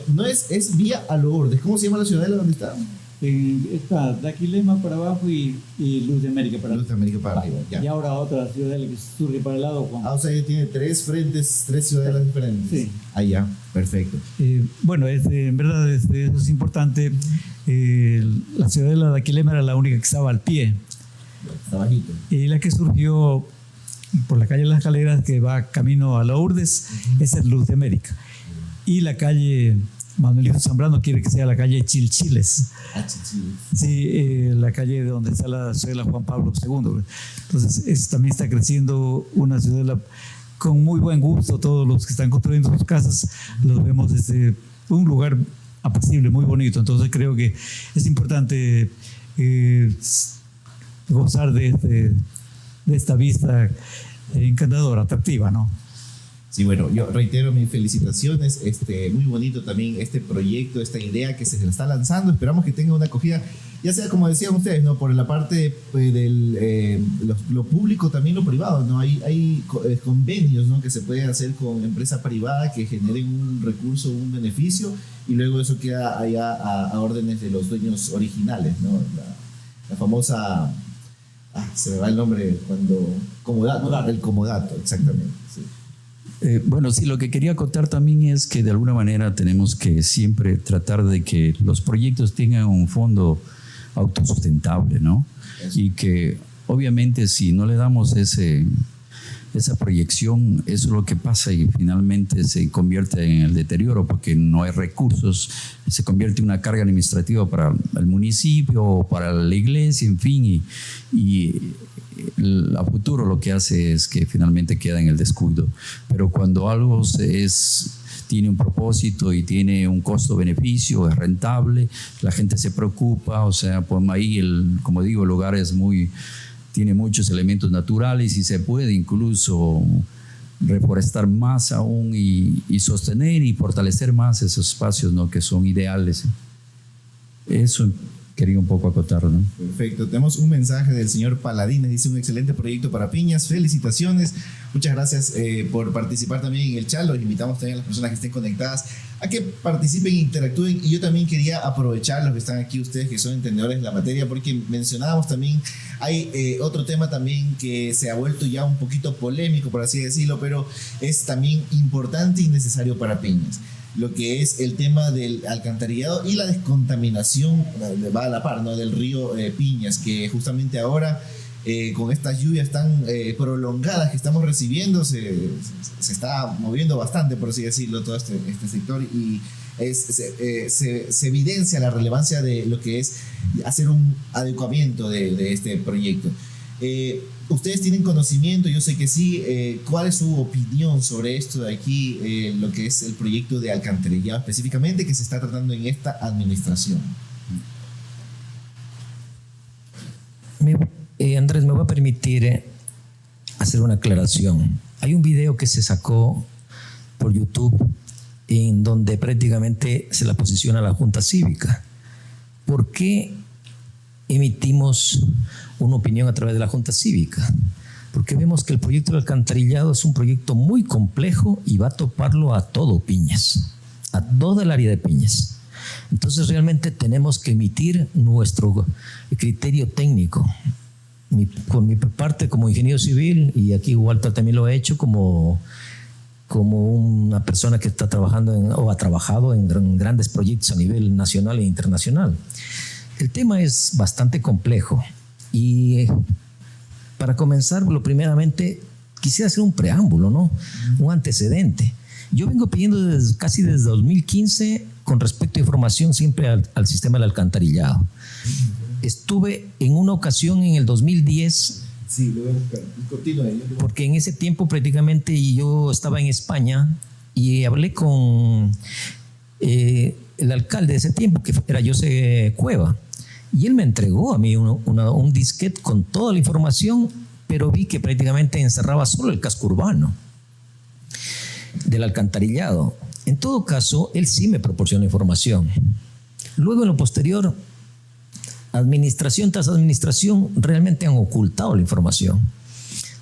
No es vía a Lourdes. ¿Cómo se llama la ciudadela donde está? Está Daquilema para abajo y Luz de América para Luz de América para arriba. Ya. Y ahora otra ciudadela que surge para el lado. O sea, ya tiene tres ciudadelas diferentes. Sí. Ah, ya, perfecto. Bueno, en verdad eso es importante. La ciudadela de Daquilema era la única que estaba al pie. Está bajito. Y la que surgió por la calle Las Escaleras, que va camino a Lourdes, esa es Luz de América. Y la calle Manuelito Zambrano quiere que sea la calle Chilchiles. Chilchiles. Sí, la calle donde está la ciudadela Juan Pablo II. Entonces, también está creciendo una ciudadela con muy buen gusto. Todos los que están construyendo sus casas los vemos desde un lugar apacible, muy bonito. Entonces, creo que es importante gozar de esta vista encantadora, atractiva, ¿no? Sí, bueno, yo quiero aprovechar también para felicitarles, ¿no? Porque siempre hemos dicho que la Junta Cívica es tan necesaria, ¿no? Y yo por eso los considero también personas relevantes de acá de Piñas, porque estamos, están, mejor dicho, luchando siempre, velando por el bienestar en general, no no hay una bandera política, no hay una específica, como dice, Sí, bueno, yo reitero mis felicitaciones. Muy bonito también este proyecto, esta idea que se está lanzando. Esperamos que tenga una acogida, ya sea como decían ustedes, ¿no? Por la parte del lo público, también lo privado, ¿no? Hay convenios, ¿no? Que se pueden hacer con empresa privada que generen un recurso, un beneficio, y luego eso queda allá a órdenes de los dueños originales, ¿no? La famosa, se me va el nombre cuando comodato, el comodato, exactamente. Sí. Bueno, sí, lo que quería acotar también es que de alguna manera tenemos que siempre tratar de que los proyectos tengan un fondo autosustentable, ¿no? Y que obviamente si no le damos esa proyección, eso es lo que pasa y finalmente se convierte en el deterioro porque no hay recursos, se convierte en una carga administrativa para el municipio, para la iglesia, en fin, y a futuro lo que hace es que finalmente queda en el descuido. Pero cuando algo tiene un propósito y tiene un costo-beneficio, es rentable, la gente se preocupa, o sea, pues ahí, como digo, el lugar tiene muchos elementos naturales y se puede incluso reforestar más aún y sostener y fortalecer más esos espacios, ¿no? Que son ideales. Eso quería un poco acotar, ¿no? Perfecto. Tenemos un mensaje del señor Paladines. Dice: un excelente proyecto para Piñas. Felicitaciones. Muchas gracias por participar también en el chat. Los invitamos también a las personas que estén conectadas a que participen e interactúen. Y yo también quería aprovechar los que están aquí, ustedes que son entendedores de la materia, porque mencionábamos también, hay otro tema también que se ha vuelto ya un poquito polémico, por así decirlo, pero es también importante y necesario para Piñas. Lo que es el tema del alcantarillado y la descontaminación, va a la par, ¿no? Del río Piñas, que justamente ahora con estas lluvias tan prolongadas que estamos recibiendo se está moviendo bastante, por así decirlo, todo este sector, y se evidencia la relevancia de lo que es hacer un adecuamiento de este proyecto. Ustedes tienen conocimiento, yo sé que sí. ¿Cuál es su opinión sobre esto de aquí, lo que es el proyecto de alcantarillado específicamente que se está tratando en esta administración? Andrés, me va a permitir hacer una aclaración. Hay un video que se sacó por YouTube en donde prácticamente se la posiciona la Junta Cívica. ¿Por qué emitimos una opinión a través de la Junta Cívica? Porque vemos que el proyecto del alcantarillado es un proyecto muy complejo y va a toparlo a todo Piñas, a toda el área de Piñas. Entonces realmente tenemos que emitir nuestro criterio técnico. Con mi parte como ingeniero civil, y aquí Walter también lo ha hecho como una persona que está trabajando o ha trabajado en grandes proyectos a nivel nacional e internacional. El tema es bastante complejo y para comenzar, primeramente quisiera hacer un preámbulo, ¿no? Un antecedente. Yo vengo pidiendo casi desde 2015 con respecto a información siempre al sistema del alcantarillado. Estuve en una ocasión en el 2010. Sí, lo voy a buscar. Continúe. Porque en ese tiempo prácticamente yo estaba en España y hablé con el alcalde de ese tiempo, que era José Cueva. Y él me entregó a mí un disquete con toda la información, pero vi que prácticamente encerraba solo el casco urbano del alcantarillado. En todo caso, él sí me proporcionó información. Luego, en lo posterior, administración tras administración realmente han ocultado la información.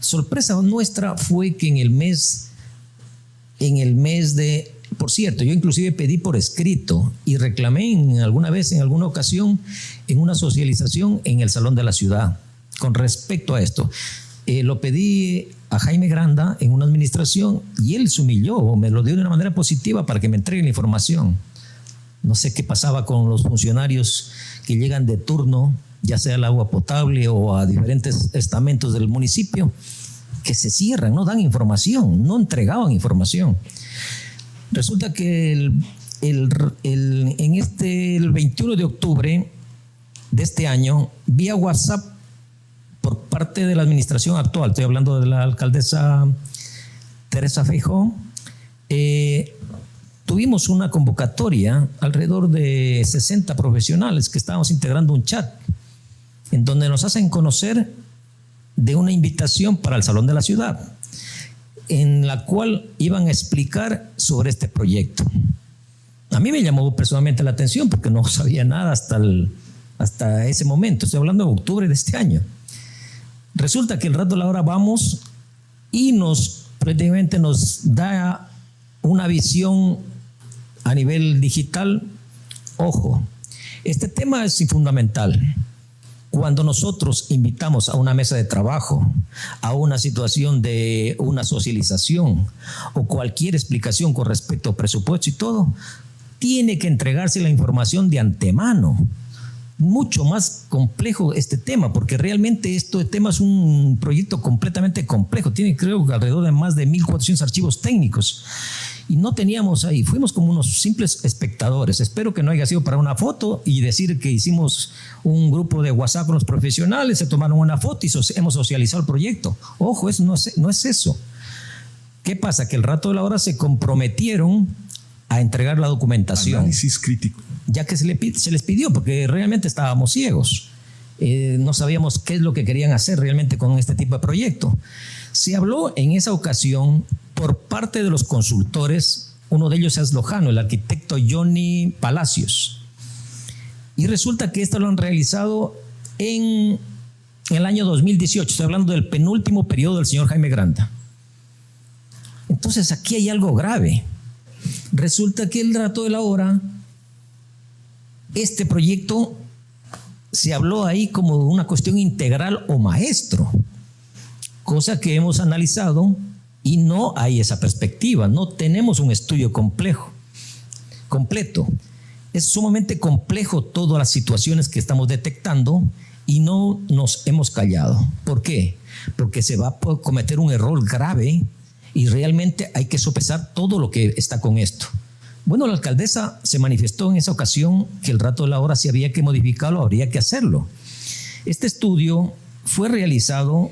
Sorpresa nuestra fue que en el mes de... Por cierto, yo inclusive pedí por escrito y reclamé alguna ocasión, en una socialización en el Salón de la Ciudad con respecto a esto. Lo pedí a Jaime Granda en una administración y él se humilló, me lo dio de una manera positiva para que me entreguen la información. No sé qué pasaba con los funcionarios que llegan de turno, ya sea al agua potable o a diferentes estamentos del municipio, que se cierran, no dan información, no entregaban información. Resulta que el 21 de octubre de este año, vía WhatsApp, por parte de la administración actual, estoy hablando de la alcaldesa Teresa Feijó, tuvimos una convocatoria, alrededor de 60 profesionales que estábamos integrando un chat, en donde nos hacen conocer de una invitación para el Salón de la Ciudad. en la cual iban a explicar sobre este proyecto. A mí me llamó personalmente la atención porque no sabía nada hasta ese momento. Estoy hablando de octubre de este año. Resulta que el rato de la hora vamos y prácticamente nos da una visión a nivel digital. Ojo, este tema es fundamental. Cuando nosotros invitamos a una mesa de trabajo, a una situación de una socialización o cualquier explicación con respecto a presupuesto y todo, tiene que entregarse la información de antemano. Mucho más complejo este tema, porque realmente este tema es un proyecto completamente complejo. Tiene, creo, alrededor de más de 1.400 archivos técnicos. Y no teníamos ahí, fuimos como unos simples espectadores. Espero que no haya sido para una foto y decir que hicimos un grupo de WhatsApp con los profesionales, se tomaron una foto y hemos socializado el proyecto. Ojo, eso no es eso. ¿Qué pasa? Que el rato de la hora se comprometieron a entregar la documentación. Análisis crítico. Ya que se les pidió, porque realmente estábamos ciegos. No sabíamos qué es lo que querían hacer realmente con este tipo de proyecto. Se habló en esa ocasión por parte de los consultores, uno de ellos es lojano, el arquitecto Johnny Palacios. Y resulta que esto lo han realizado en el año 2018. Estoy hablando del penúltimo periodo del señor Jaime Granda. Entonces aquí hay algo grave. Resulta que el rato de la hora, este proyecto se habló ahí como de una cuestión integral o maestro, cosa que hemos analizado y no hay esa perspectiva, no tenemos un estudio completo. Es sumamente complejo todas las situaciones que estamos detectando y no nos hemos callado. ¿Por qué? Porque se va a cometer un error grave y realmente hay que sopesar todo lo que está con esto. Bueno, la alcaldesa se manifestó en esa ocasión que el rato de la hora, si había que modificarlo, habría que hacerlo. Este estudio fue realizado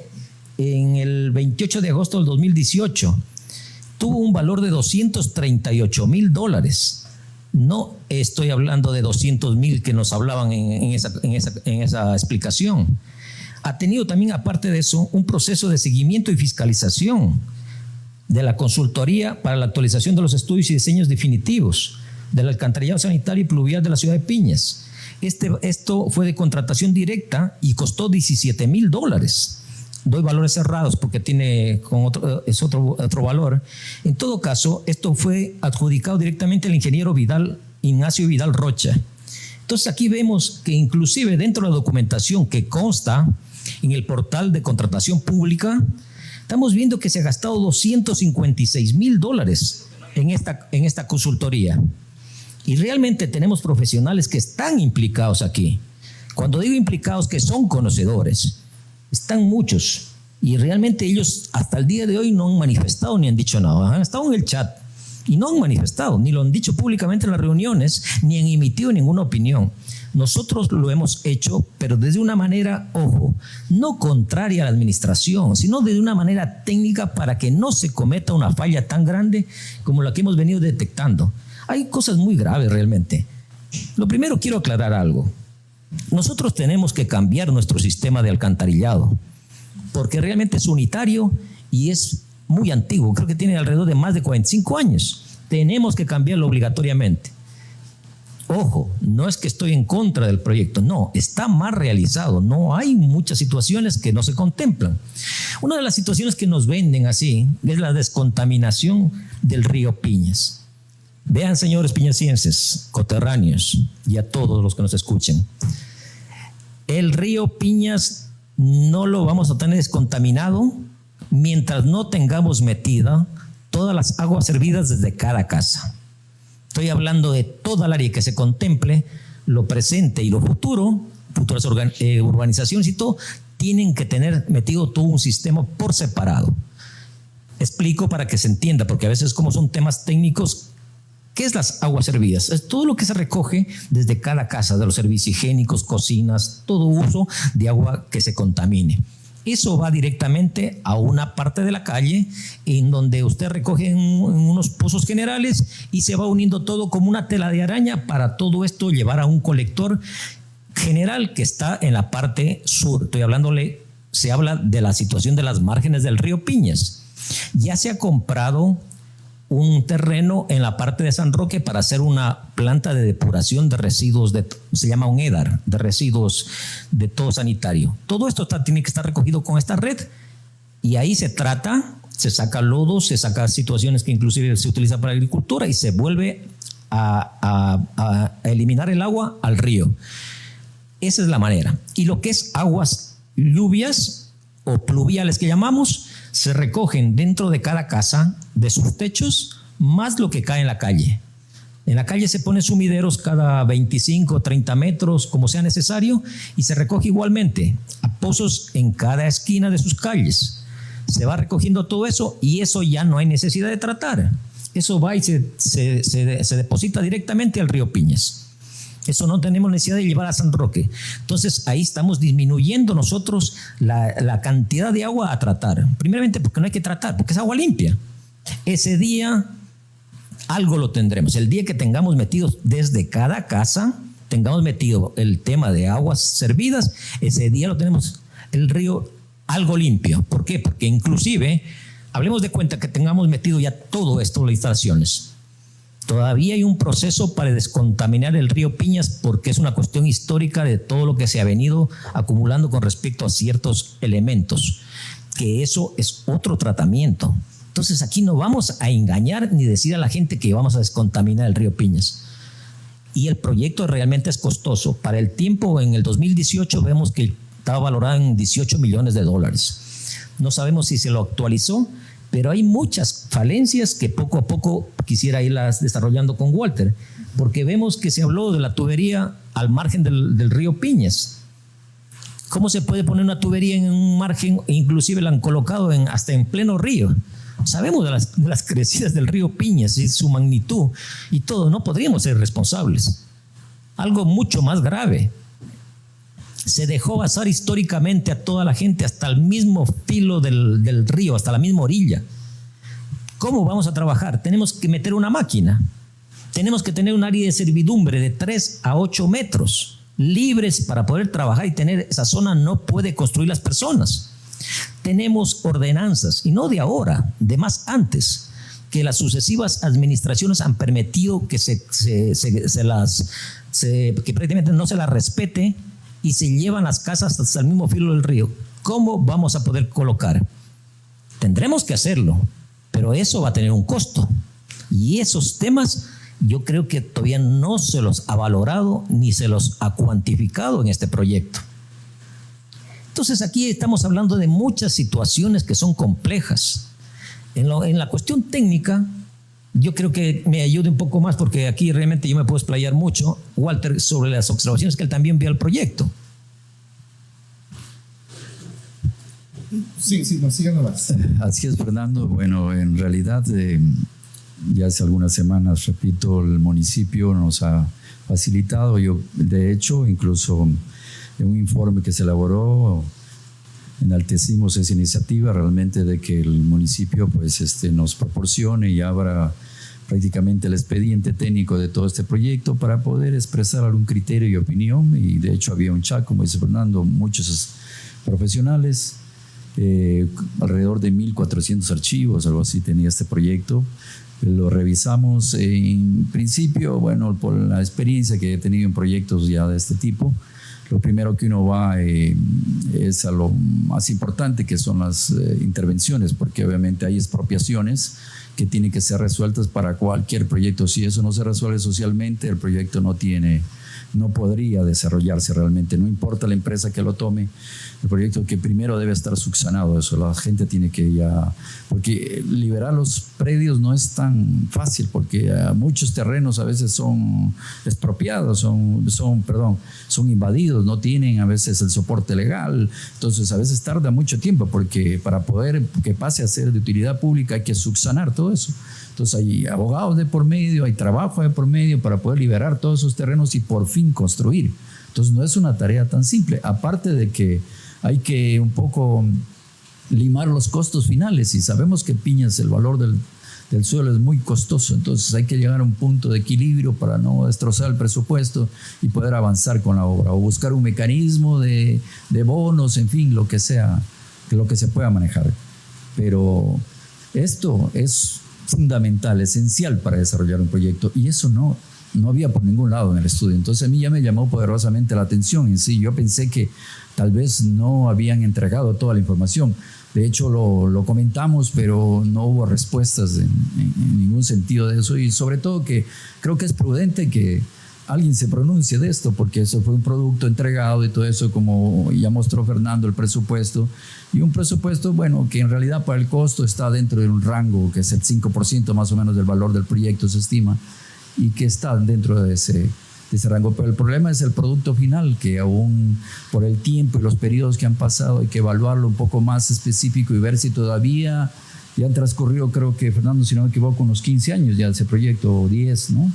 en el 28 de agosto del 2018. Tuvo un valor de $238,000. No estoy hablando de 200,000 que nos hablaban en esa explicación. Ha tenido también, aparte de eso, un proceso de seguimiento y fiscalización de la consultoría para la actualización de los estudios y diseños definitivos del alcantarillado sanitario y pluvial de la ciudad de Piñas. Esto fue de contratación directa y costó $17,000. Doy valores cerrados porque tiene otro valor. En todo caso, esto fue adjudicado directamente al ingeniero Ignacio Vidal Rocha. Entonces aquí vemos que inclusive dentro de la documentación que consta en el portal de contratación pública, estamos viendo que se ha gastado $256,000 en esta consultoría. Y realmente tenemos profesionales que están implicados aquí. Cuando digo implicados, que son conocedores, están muchos. Y realmente ellos hasta el día de hoy no han manifestado ni han dicho nada. Han estado en el chat y no han manifestado, ni lo han dicho públicamente en las reuniones, ni han emitido ninguna opinión. Nosotros lo hemos hecho, pero desde una manera, ojo, no contraria a la administración, sino de una manera técnica para que no se cometa una falla tan grande como la que hemos venido detectando. Hay cosas muy graves realmente. Lo primero, quiero aclarar algo. Nosotros tenemos que cambiar nuestro sistema de alcantarillado, porque realmente es unitario y es muy antiguo. Creo que tiene alrededor de más de 45 años. Tenemos que cambiarlo obligatoriamente. Ojo, no es que estoy en contra del proyecto, no, está mal realizado, no hay muchas situaciones que no se contemplan. Una de las situaciones que nos venden así es la descontaminación del río Piñas. Vean, señores piñasienses, coterráneos y a todos los que nos escuchen, el río Piñas no lo vamos a tener descontaminado mientras no tengamos metida todas las aguas servidas desde cada casa. Estoy hablando de toda el área que se contemple, lo presente y lo futuro, futuras urbanizaciones y todo, tienen que tener metido todo un sistema por separado. Explico para que se entienda, porque a veces como son temas técnicos, ¿qué es las aguas servidas? Es todo lo que se recoge desde cada casa, de los servicios higiénicos, cocinas, todo uso de agua que se contamine. Eso va directamente a una parte de la calle en donde usted recoge en unos pozos generales y se va uniendo todo como una tela de araña para todo esto llevar a un colector general que está en la parte sur. Se habla de la situación de las márgenes del río Piñas. Ya se ha comprado un terreno en la parte de San Roque para hacer una planta de depuración de residuos, se llama un EDAR, de residuos de todo sanitario. Todo esto tiene que estar recogido con esta red y ahí se trata, se saca lodo, se saca situaciones que inclusive se utiliza para agricultura y se vuelve a eliminar el agua al río. Esa es la manera. Y lo que es aguas lluvias o pluviales que llamamos, se recogen dentro de cada casa, de sus techos, más lo que cae en la calle. En la calle se ponen sumideros cada 25 o 30 metros, como sea necesario, y se recoge igualmente a pozos en cada esquina de sus calles. Se va recogiendo todo eso y eso ya no hay necesidad de tratar. Eso va y se deposita directamente al río Piñas. Eso no tenemos necesidad de llevar a San Roque. Entonces ahí estamos disminuyendo nosotros la cantidad de agua a tratar. Primeramente porque no hay que tratar, porque es agua limpia. Ese día algo lo tendremos. El día que tengamos metidos desde cada casa, tengamos metido el tema de aguas servidas, ese día lo tenemos el río algo limpio. ¿Por qué? Porque inclusive, hablemos de cuenta que tengamos metido ya todo esto, las instalaciones. Todavía hay un proceso para descontaminar el río Piñas porque es una cuestión histórica de todo lo que se ha venido acumulando con respecto a ciertos elementos, que eso es otro tratamiento. Entonces aquí no vamos a engañar ni decir a la gente que vamos a descontaminar el río Piñas. Y el proyecto realmente es costoso. Para el tiempo, en el 2018 vemos que estaba valorado en $18 millones. No sabemos si se lo actualizó, pero hay muchas falencias que poco a poco quisiera irlas desarrollando con Walter, porque vemos que se habló de la tubería al margen del río Piñas. ¿Cómo se puede poner una tubería en un margen e inclusive la han colocado hasta en pleno río? Sabemos de las crecidas del río Piñas y su magnitud y todo, no podríamos ser responsables. Algo mucho más grave. Se dejó pasar históricamente a toda la gente hasta el mismo filo del río, hasta la misma orilla. ¿Cómo vamos a trabajar? Tenemos que meter una máquina. Tenemos que tener un área de servidumbre de 3 a 8 metros, libres para poder trabajar y tener esa zona. No puede construir las personas. Tenemos ordenanzas, y no de ahora, de más antes, que las sucesivas administraciones han permitido que que prácticamente no se las respete y se llevan las casas hasta el mismo filo del río. ¿Cómo vamos a poder colocar? Tendremos que hacerlo, pero eso va a tener un costo. Y esos temas yo creo que todavía no se los ha valorado ni se los ha cuantificado en este proyecto. Entonces aquí estamos hablando de muchas situaciones que son complejas. En la cuestión técnica, yo creo que me ayude un poco más, porque aquí realmente yo me puedo explayar mucho, Walter, sobre las observaciones que él también vio al proyecto. Sí, no, sigan nomás. Así es, Fernando. Bueno, en realidad, ya hace algunas semanas, repito, el municipio nos ha facilitado, de hecho, incluso en un informe que se elaboró, enaltecimos esa iniciativa realmente de que el municipio pues, nos proporcione y abra prácticamente el expediente técnico de todo este proyecto para poder expresar algún criterio y opinión. Y de hecho había un chat, como dice Fernando, muchos profesionales, alrededor de 1.400 archivos, algo así tenía este proyecto. Lo revisamos en principio, bueno, por la experiencia que he tenido en proyectos ya de este tipo. Lo primero que uno va es a lo más importante, que son las intervenciones, porque obviamente hay expropiaciones que tienen que ser resueltas para cualquier proyecto. Si eso no se resuelve socialmente, el proyecto no podría desarrollarse realmente. No importa la empresa que lo tome, el proyecto que primero debe estar subsanado. Eso la gente tiene que porque liberar los predios no es tan fácil, porque muchos terrenos a veces son expropiados, son invadidos, no tienen a veces el soporte legal. Entonces a veces tarda mucho tiempo, porque para poder que pase a ser de utilidad pública hay que subsanar todo eso. Entonces hay abogados de por medio, hay trabajo de por medio para poder liberar todos esos terrenos y por fin construir. Entonces no es una tarea tan simple, aparte de que hay que un poco limar los costos finales, y sabemos que Piñas, el valor del suelo es muy costoso. Entonces hay que llegar a un punto de equilibrio para no destrozar el presupuesto y poder avanzar con la obra, o buscar un mecanismo de bonos, en fin, lo que sea, lo que se pueda manejar. Pero Esto es fundamental, esencial para desarrollar un proyecto, y eso no había por ningún lado en el estudio. Entonces a mí ya me llamó poderosamente la atención en sí. Yo pensé que tal vez no habían entregado toda la información. De hecho lo comentamos, pero no hubo respuestas en ningún sentido de eso, y sobre todo que creo que es prudente que alguien se pronuncie de esto, porque eso fue un producto entregado y todo eso, como ya mostró Fernando, el presupuesto, y un presupuesto, bueno, que en realidad para el costo está dentro de un rango que es el 5% más o menos del valor del proyecto, se estima, y que está dentro de ese rango. Pero el problema es el producto final, que aún por el tiempo y los periodos que han pasado hay que evaluarlo un poco más específico y ver si todavía ya han transcurrido, creo que, Fernando, si no me equivoco, unos 15 años ya de ese proyecto, o 10, ¿no?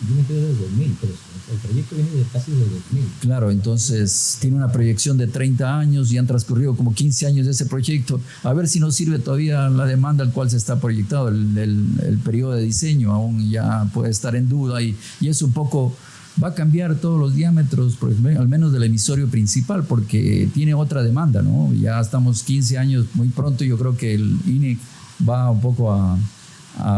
Yo me quedé desde 2000, pero el proyecto viene de casi de 2000. Claro, entonces tiene una proyección de 30 años y han transcurrido como 15 años de ese proyecto. A ver si nos sirve todavía la demanda al cual se está proyectado. El periodo de diseño aún ya puede estar en duda, y es un poco, va a cambiar todos los diámetros, al menos del emisorio principal, porque tiene otra demanda, ¿no? Ya estamos 15 años, muy pronto yo creo que el INEC va un poco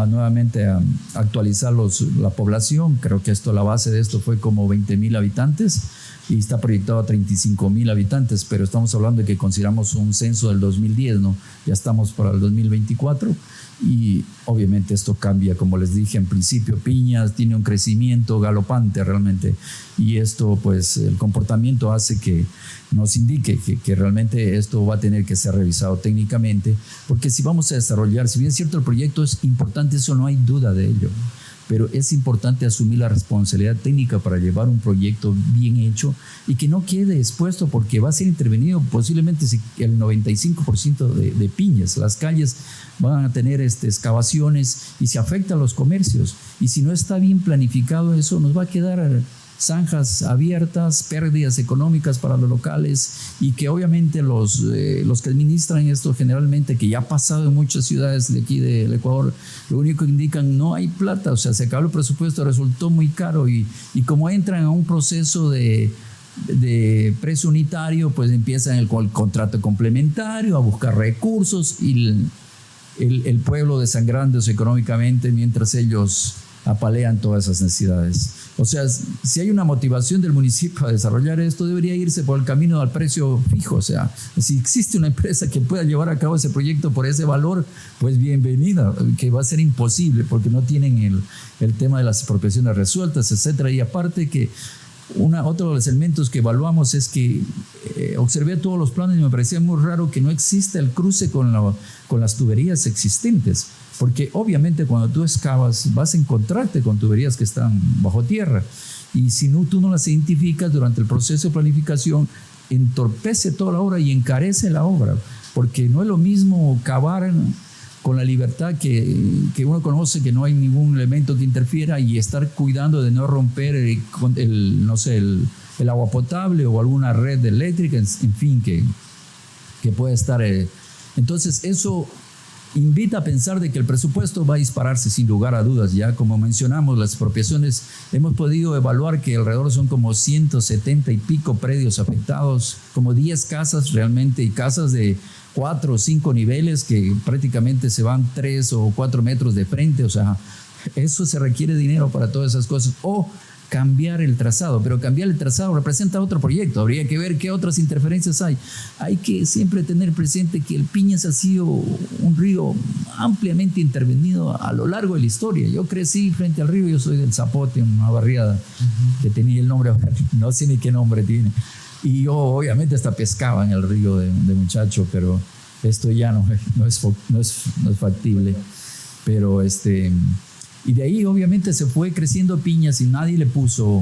nuevamente a actualizar la población. Creo que la base de esto fue como 20,000 habitantes y está proyectado a 35,000 habitantes, pero estamos hablando de que consideramos un censo del 2010, ¿no? Ya estamos para el 2024 y obviamente esto cambia, como les dije en principio. Piñas tiene un crecimiento galopante realmente, y esto, pues, el comportamiento hace que nos indique que realmente esto va a tener que ser revisado técnicamente, porque si vamos a desarrollar, si bien es cierto el proyecto es importante, eso no hay duda de ello, pero es importante asumir la responsabilidad técnica para llevar un proyecto bien hecho y que no quede expuesto, porque va a ser intervenido posiblemente el 95% de Piñas. Las calles van a tener excavaciones y se afecta a los comercios, y si no está bien planificado eso, nos va a quedar zanjas abiertas, pérdidas económicas para los locales, y que obviamente los que administran esto generalmente, que ya ha pasado en muchas ciudades de aquí del Ecuador, lo único que indican, no hay plata, o sea, se acabó el presupuesto, resultó muy caro, y como entran a un proceso de precio unitario, pues empiezan el contrato complementario, a buscar recursos, y el pueblo desangrándose económicamente mientras ellos apalean todas esas necesidades. O sea, si hay una motivación del municipio a desarrollar esto, debería irse por el camino al precio fijo. O sea, si existe una empresa que pueda llevar a cabo ese proyecto por ese valor, pues bienvenida, que va a ser imposible porque no tienen el tema de las expropiaciones resueltas, etcétera. Y aparte que otro de los elementos que evaluamos es que observé todos los planes y me parecía muy raro que no exista el cruce con las tuberías existentes, porque obviamente cuando tú excavas vas a encontrarte con tuberías que están bajo tierra, y si tú no las identificas durante el proceso de planificación, entorpece toda la obra y encarece la obra, porque no es lo mismo cavar con la libertad que uno conoce, que no hay ningún elemento que interfiera, y estar cuidando de no romper el agua potable o alguna red eléctrica, en fin, que pueda estar. Entonces eso invita a pensar de que el presupuesto va a dispararse sin lugar a dudas. Ya como mencionamos, las expropiaciones, hemos podido evaluar que alrededor son como 170 y pico predios afectados, como 10 casas realmente, y casas de 4 o 5 niveles que prácticamente se van 3 o 4 metros de frente. O sea, eso se requiere dinero para todas esas cosas. O cambiar el trazado, pero cambiar el trazado representa otro proyecto. Habría que ver qué otras interferencias hay. Hay que siempre tener presente que el Piñas ha sido un río ampliamente intervenido a lo largo de la historia. Yo crecí frente al río, yo soy del Zapote, una barriada que tenía el nombre, no sé ni qué nombre tiene. Y yo obviamente hasta pescaba en el río de muchacho, pero esto ya no es factible. Pero y de ahí obviamente se fue creciendo Piñas y nadie le puso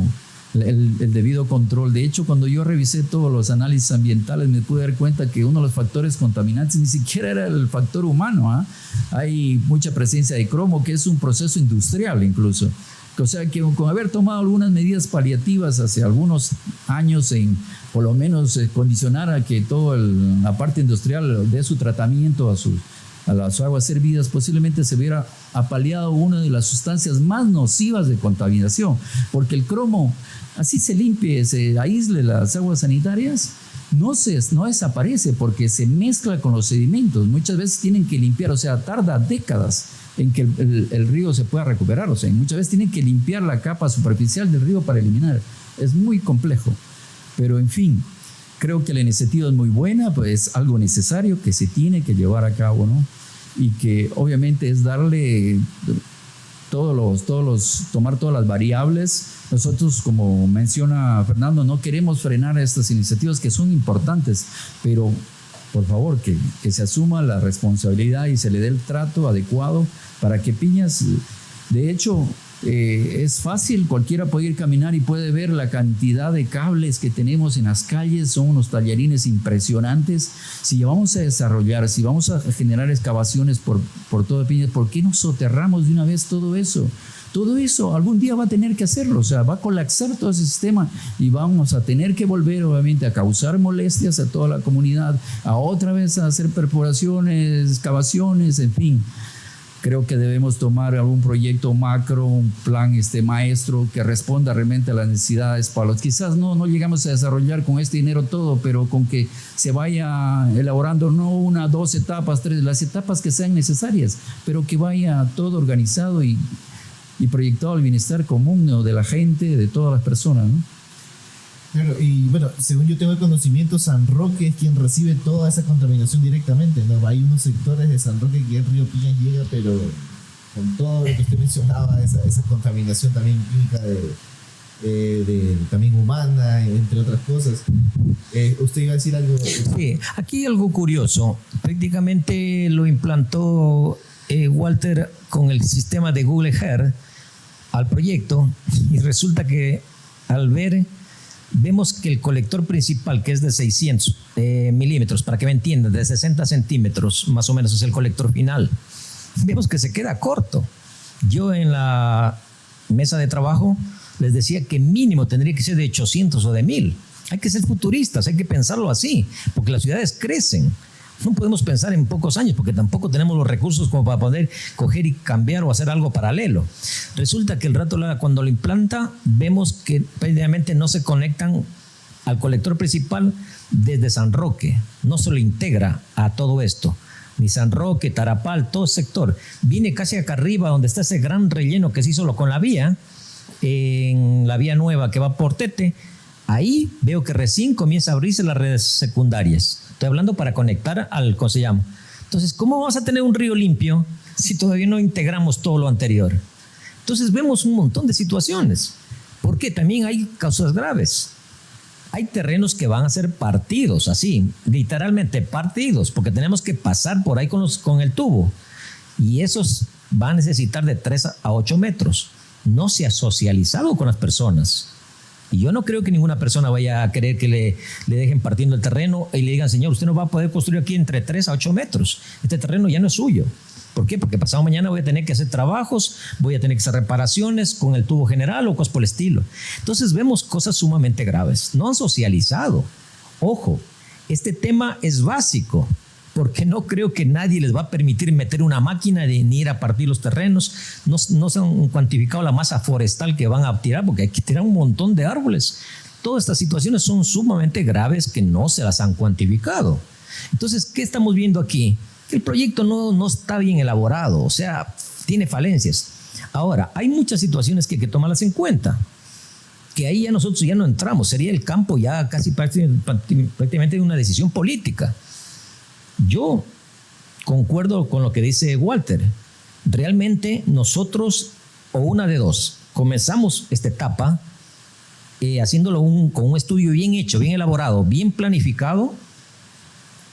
el debido control. De hecho, cuando yo revisé todos los análisis ambientales, me pude dar cuenta que uno de los factores contaminantes ni siquiera era el factor humano. Hay mucha presencia de cromo, que es un proceso industrial incluso. O sea, que con haber tomado algunas medidas paliativas hace algunos años, en por lo menos condicionar a que toda la parte industrial dé su tratamiento a las aguas servidas, posiblemente se hubiera apaleado una de las sustancias más nocivas de contaminación, porque el cromo, así se limpie, se aísle las aguas sanitarias, no desaparece porque se mezcla con los sedimentos. Muchas veces tienen que limpiar, o sea, tarda décadas en que el río se pueda recuperar. O sea, muchas veces tienen que limpiar la capa superficial del río para eliminar. Es muy complejo. Pero, en fin, creo que la iniciativa es muy buena, pues es algo necesario que se tiene que llevar a cabo, ¿no? Y que obviamente es darle tomar todas las variables. Nosotros, como menciona Fernando, no queremos frenar estas iniciativas que son importantes, pero por favor que se asuma la responsabilidad y se le dé el trato adecuado para que Piñas, de hecho, es fácil, cualquiera puede ir a caminar y puede ver la cantidad de cables que tenemos en las calles, son unos tallarines impresionantes. Si vamos a desarrollar, si vamos a generar excavaciones por todo Piñas, ¿por qué no soterramos de una vez todo eso? Todo eso algún día va a tener que hacerlo, o sea, va a colapsar todo ese sistema y vamos a tener que volver obviamente a causar molestias a toda la comunidad, a otra vez a hacer perforaciones, excavaciones, en fin. Creo que debemos tomar algún proyecto macro, un plan maestro que responda realmente a las necesidades. Quizás no llegamos a desarrollar con este dinero todo, pero con que se vaya elaborando no 1, 2 etapas, 3, las etapas que sean necesarias, pero que vaya todo organizado y proyectado al bienestar común, ¿no?, de la gente, de todas las personas, ¿no? Claro, y bueno, según yo tengo el conocimiento, San Roque es quien recibe toda esa contaminación directamente, ¿no? Hay unos sectores de San Roque que el río Piñas llega, pero con todo lo que usted mencionaba, esa contaminación también química también humana, entre otras cosas. ¿Usted iba a decir algo? Sí, aquí algo curioso. Prácticamente lo implantó Walter con el sistema de Google Earth al proyecto y resulta que al vemos que el colector principal, que es de 600 milímetros, para que me entiendan, de 60 centímetros más o menos es el colector final, vemos que se queda corto. Yo en la mesa de trabajo les decía que mínimo tendría que ser de 800 o de 1000. Hay que ser futuristas, hay que pensarlo así, porque las ciudades crecen. No podemos pensar en pocos años porque tampoco tenemos los recursos como para poder coger y cambiar o hacer algo paralelo. Resulta que el rato cuando lo implanta vemos que prácticamente no se conectan al colector principal desde San Roque. No se lo integra a todo esto. Ni San Roque, Tarapal, todo el sector. Viene casi acá arriba donde está ese gran relleno que se hizo con la vía, en la vía nueva que va por Tete. Ahí veo que recién comienza a abrirse las redes secundarias. Estoy hablando para conectar al Consellamo. Entonces, ¿cómo vamos a tener un río limpio si todavía no integramos todo lo anterior? Entonces vemos un montón de situaciones. Porque también hay causas graves. Hay terrenos que van a ser partidos, así, literalmente partidos, porque tenemos que pasar por ahí con el tubo. Y esos van a necesitar de 3 a 8 metros. No se ha socializado con las personas. Y yo no creo que ninguna persona vaya a querer que le dejen partiendo el terreno y le digan, señor, usted no va a poder construir aquí entre 3 a 8 metros. Este terreno ya no es suyo. ¿Por qué? Porque pasado mañana voy a tener que hacer trabajos, voy a tener que hacer reparaciones con el tubo general o cosas por el estilo. Entonces vemos cosas sumamente graves. No han socializado. Ojo, este tema es básico, porque no creo que nadie les va a permitir meter una máquina ni ir a partir los terrenos. No se han cuantificado la masa forestal que van a tirar, porque hay que tirar un montón de árboles. Todas estas situaciones son sumamente graves que no se las han cuantificado. Entonces, ¿qué estamos viendo aquí? Que el proyecto no está bien elaborado, o sea, tiene falencias. Ahora, hay muchas situaciones que hay que tomarlas en cuenta, que ahí ya nosotros ya no entramos. Sería el campo ya casi prácticamente de una decisión política. Yo concuerdo con lo que dice Walter. Realmente nosotros, o una de dos, comenzamos esta etapa haciéndolo con un estudio bien hecho, bien elaborado, bien planificado,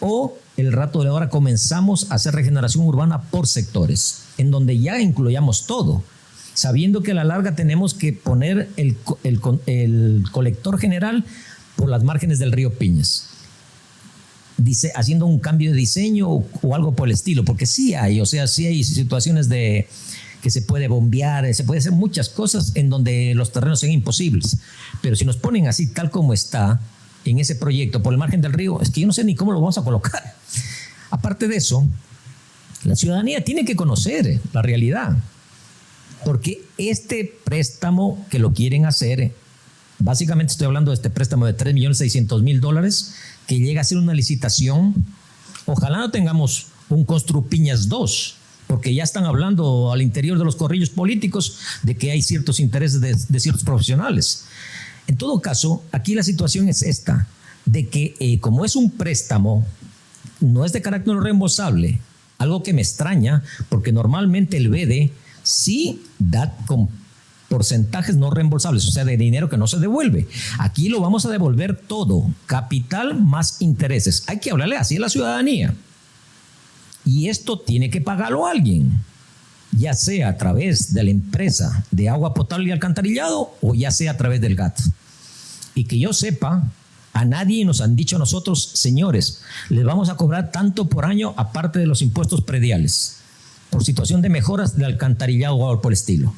o el rato de ahora comenzamos a hacer regeneración urbana por sectores, en donde ya incluyamos todo, sabiendo que a la larga tenemos que poner el colector general por las márgenes del río Piñas. Haciendo un cambio de diseño o algo por el estilo, porque sí hay situaciones que se puede bombear, se puede hacer muchas cosas en donde los terrenos sean imposibles, pero si nos ponen así tal como está en ese proyecto por el margen del río, es que yo no sé ni cómo lo vamos a colocar. Aparte de eso, la ciudadanía tiene que conocer la realidad, porque este préstamo que lo quieren hacer, básicamente estoy hablando de este préstamo de $3.600.000, que llegue a ser una licitación. Ojalá no tengamos un Construpiñas 2, porque ya están hablando al interior de los corrillos políticos de que hay ciertos intereses de ciertos profesionales. En todo caso, aquí la situación es esta, de que como es un préstamo, no es de carácter no reembolsable, algo que me extraña, porque normalmente el BEDE sí da con porcentajes no reembolsables, o sea, de dinero que no se devuelve. Aquí lo vamos a devolver todo, capital más intereses. Hay que hablarle así a la ciudadanía. Y esto tiene que pagarlo alguien, ya sea a través de la empresa de agua potable y alcantarillado o ya sea a través del GAT. Y que yo sepa, a nadie nos han dicho a nosotros, señores, les vamos a cobrar tanto por año aparte de los impuestos prediales, por situación de mejoras de alcantarillado o algo por el estilo.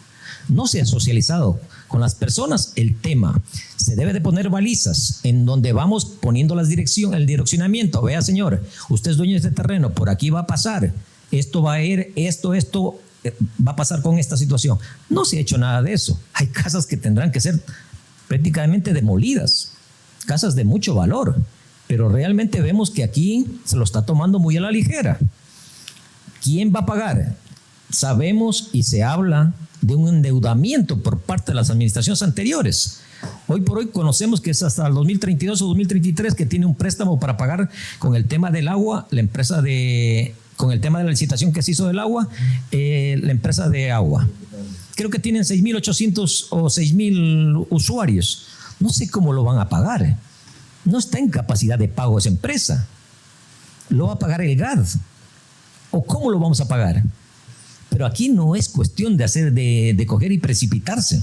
No se ha socializado con las personas el tema. Se debe de poner balizas en donde vamos poniendo el direccionamiento. Vea, señor, usted es dueño de este terreno, por aquí va a pasar, esto va a ir, esto va a pasar con esta situación. No se ha hecho nada de eso. Hay casas que tendrán que ser prácticamente demolidas, casas de mucho valor, pero realmente vemos que aquí se lo está tomando muy a la ligera. ¿Quién va a pagar? Sabemos y se habla de un endeudamiento por parte de las administraciones anteriores. Hoy por hoy conocemos que es hasta el 2032 o 2033 que tiene un préstamo para pagar con el tema del agua, con el tema de la licitación que se hizo del agua, la empresa de agua. Creo que tienen 6.800 o 6.000 usuarios. No sé cómo lo van a pagar. No está en capacidad de pago esa empresa. Lo va a pagar el GAD. ¿O cómo lo vamos a pagar? Pero aquí no es cuestión de coger y precipitarse.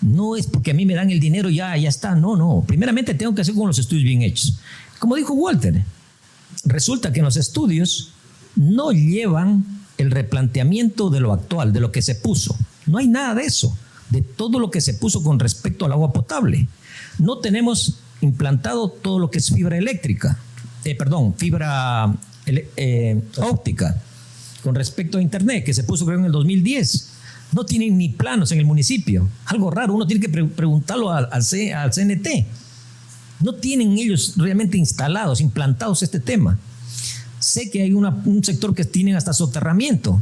No es porque a mí me dan el dinero ya está. No. Primeramente tengo que hacer con los estudios bien hechos. Como dijo Walter, resulta que en los estudios no llevan el replanteamiento de lo actual, de lo que se puso. No hay nada de eso, de todo lo que se puso con respecto al agua potable. No tenemos implantado todo lo que es fibra óptica. Con respecto a internet, que se puso creo en el 2010, no tienen ni planos en el municipio. Algo raro, uno tiene que preguntarlo al CNT. No tienen ellos realmente instalados, implantados este tema. Sé que hay un sector que tienen hasta soterramiento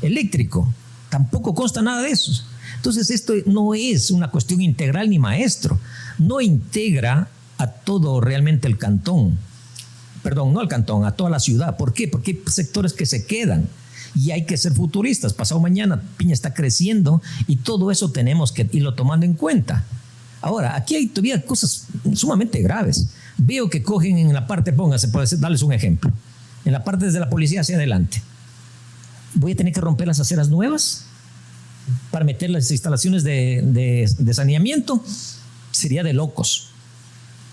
eléctrico. Tampoco consta nada de eso. Entonces esto no es una cuestión integral ni maestro. No integra a todo realmente el cantón. Perdón, no al cantón, a toda la ciudad. ¿Por qué? Porque hay sectores que se quedan y hay que ser futuristas. Pasado mañana Piña está creciendo y todo eso tenemos que irlo tomando en cuenta. Ahora, aquí hay todavía cosas sumamente graves. Veo que cogen en la parte, póngase, por darles un ejemplo, en la parte desde la policía hacia adelante. Voy a tener que romper las aceras nuevas para meter las instalaciones de saneamiento. Sería de locos.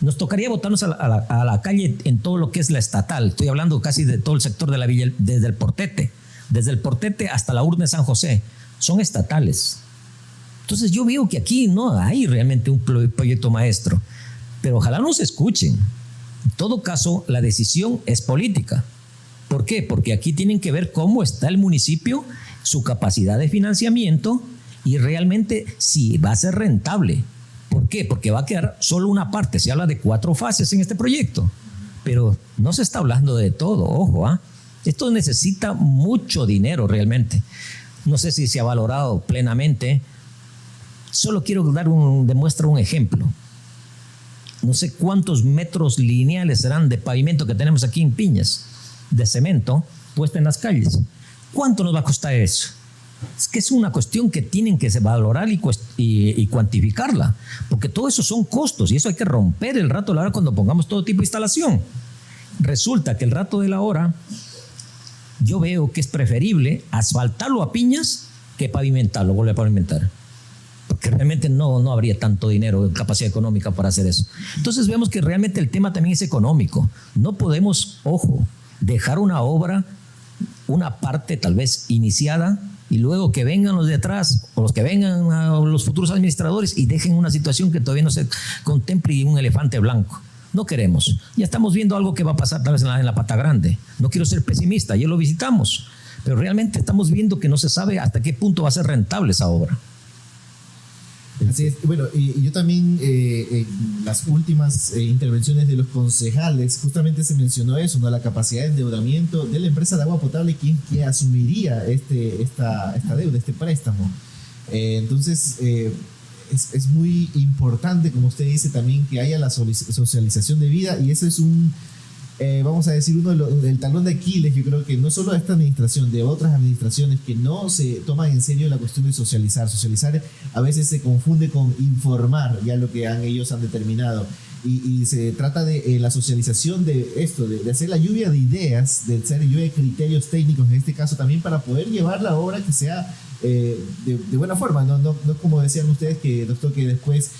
Nos tocaría botarnos a la calle en todo lo que es la estatal. Estoy hablando casi de todo el sector de la villa, desde el Portete hasta la urna de San José. Son estatales. Entonces yo veo que aquí no hay realmente un proyecto maestro, pero ojalá nos escuchen. En todo caso, la decisión es política. ¿Por qué? Porque aquí tienen que ver cómo está el municipio, su capacidad de financiamiento y realmente si va a ser rentable. ¿Por qué? Porque va a quedar solo una parte. Se habla de 4 fases en este proyecto, pero no se está hablando de todo. Ojo, esto necesita mucho dinero realmente. No sé si se ha valorado plenamente. Solo quiero demuestra un ejemplo. No sé cuántos metros lineales serán de pavimento que tenemos aquí en Piñas, de cemento, puesta en las calles. ¿Cuánto nos va a costar eso? Es que es una cuestión que tienen que valorar y cuantificarla, porque todo eso son costos y eso hay que romper el rato de la hora cuando pongamos todo tipo de instalación. Resulta que el rato de la hora yo veo que es preferible asfaltarlo a Piñas que pavimentarlo, volver a pavimentar, porque realmente no habría tanto dinero, capacidad económica para hacer eso. Entonces vemos que realmente el tema también es económico. No podemos, dejar una obra, una parte tal vez iniciada, y luego que vengan los de atrás o los que vengan a los futuros administradores y dejen una situación que todavía no se contemple y un elefante blanco. No queremos. Ya estamos viendo algo que va a pasar tal vez en la Pata Grande. No quiero ser pesimista, ya lo visitamos, pero realmente estamos viendo que no se sabe hasta qué punto va a ser rentable esa obra. Así es. Bueno, y yo también en las últimas intervenciones de los concejales justamente se mencionó eso, ¿no? La capacidad de endeudamiento de la empresa de agua potable, que asumiría esta deuda, este préstamo. Entonces, es muy importante, como usted dice, también que haya la socialización de vida, y eso es vamos a decir, el talón de Aquiles, yo creo que no solo de esta administración, de otras administraciones que no se toman en serio la cuestión de socializar. Socializar a veces se confunde con informar ya lo que ellos han determinado. Y se trata de la socialización de esto, de hacer la lluvia de ideas, de hacer lluvia de criterios técnicos en este caso también, para poder llevar la obra que sea de buena forma. No como decían ustedes, doctor, que después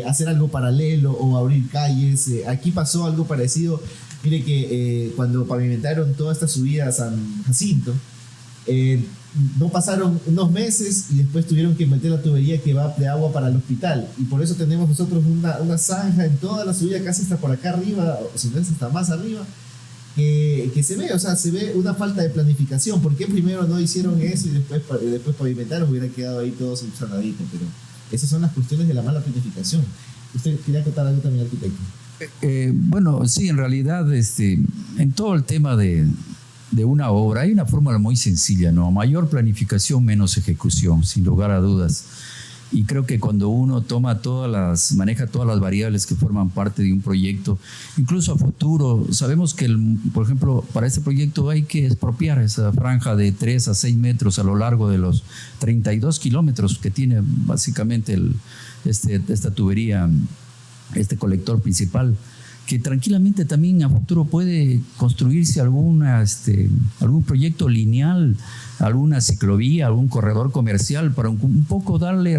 hacer algo paralelo o abrir calles. Aquí pasó algo parecido. Mire que cuando pavimentaron toda esta subida a San Jacinto, no pasaron unos meses y después tuvieron que meter la tubería que va de agua para el hospital, y por eso tenemos nosotros una zanja en toda la subida, casi hasta por acá arriba, o si no es hasta más arriba, que se ve, o sea, se ve una falta de planificación. ¿Por qué primero no hicieron eso y después pavimentaron? Hubiera quedado ahí todo subsanadito, pero esas son las cuestiones de la mala planificación. ¿Usted quería contar algo también, arquitecto? Bueno, sí, en realidad en todo el tema de una obra hay una fórmula muy sencilla, ¿no? Mayor planificación, menos ejecución, sin lugar a dudas. Y creo que cuando uno maneja todas las variables que forman parte de un proyecto, incluso a futuro, sabemos que, por ejemplo, para este proyecto hay que expropiar esa franja de 3 a 6 metros a lo largo de los 32 kilómetros que tiene básicamente esta tubería, este colector principal, que tranquilamente también a futuro puede construirse algún proyecto lineal, alguna ciclovía, algún corredor comercial para un poco darle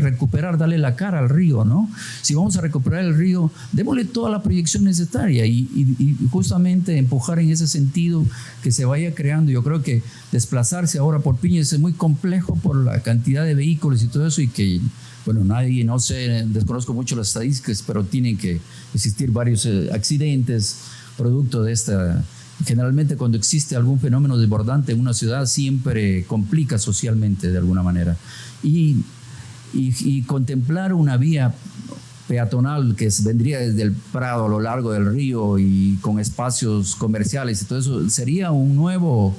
la cara al río, ¿no? Si vamos a recuperar el río, démosle toda la proyección necesaria y justamente empujar en ese sentido que se vaya creando. Yo creo que desplazarse ahora por Piñas es muy complejo por la cantidad de vehículos y todo eso, y que bueno, desconozco mucho las estadísticas, pero tienen que existir varios accidentes producto de esta. Generalmente cuando existe algún fenómeno desbordante en una ciudad siempre complica socialmente de alguna manera. Y contemplar una vía peatonal que vendría desde el Prado a lo largo del río y con espacios comerciales y todo eso sería un nuevo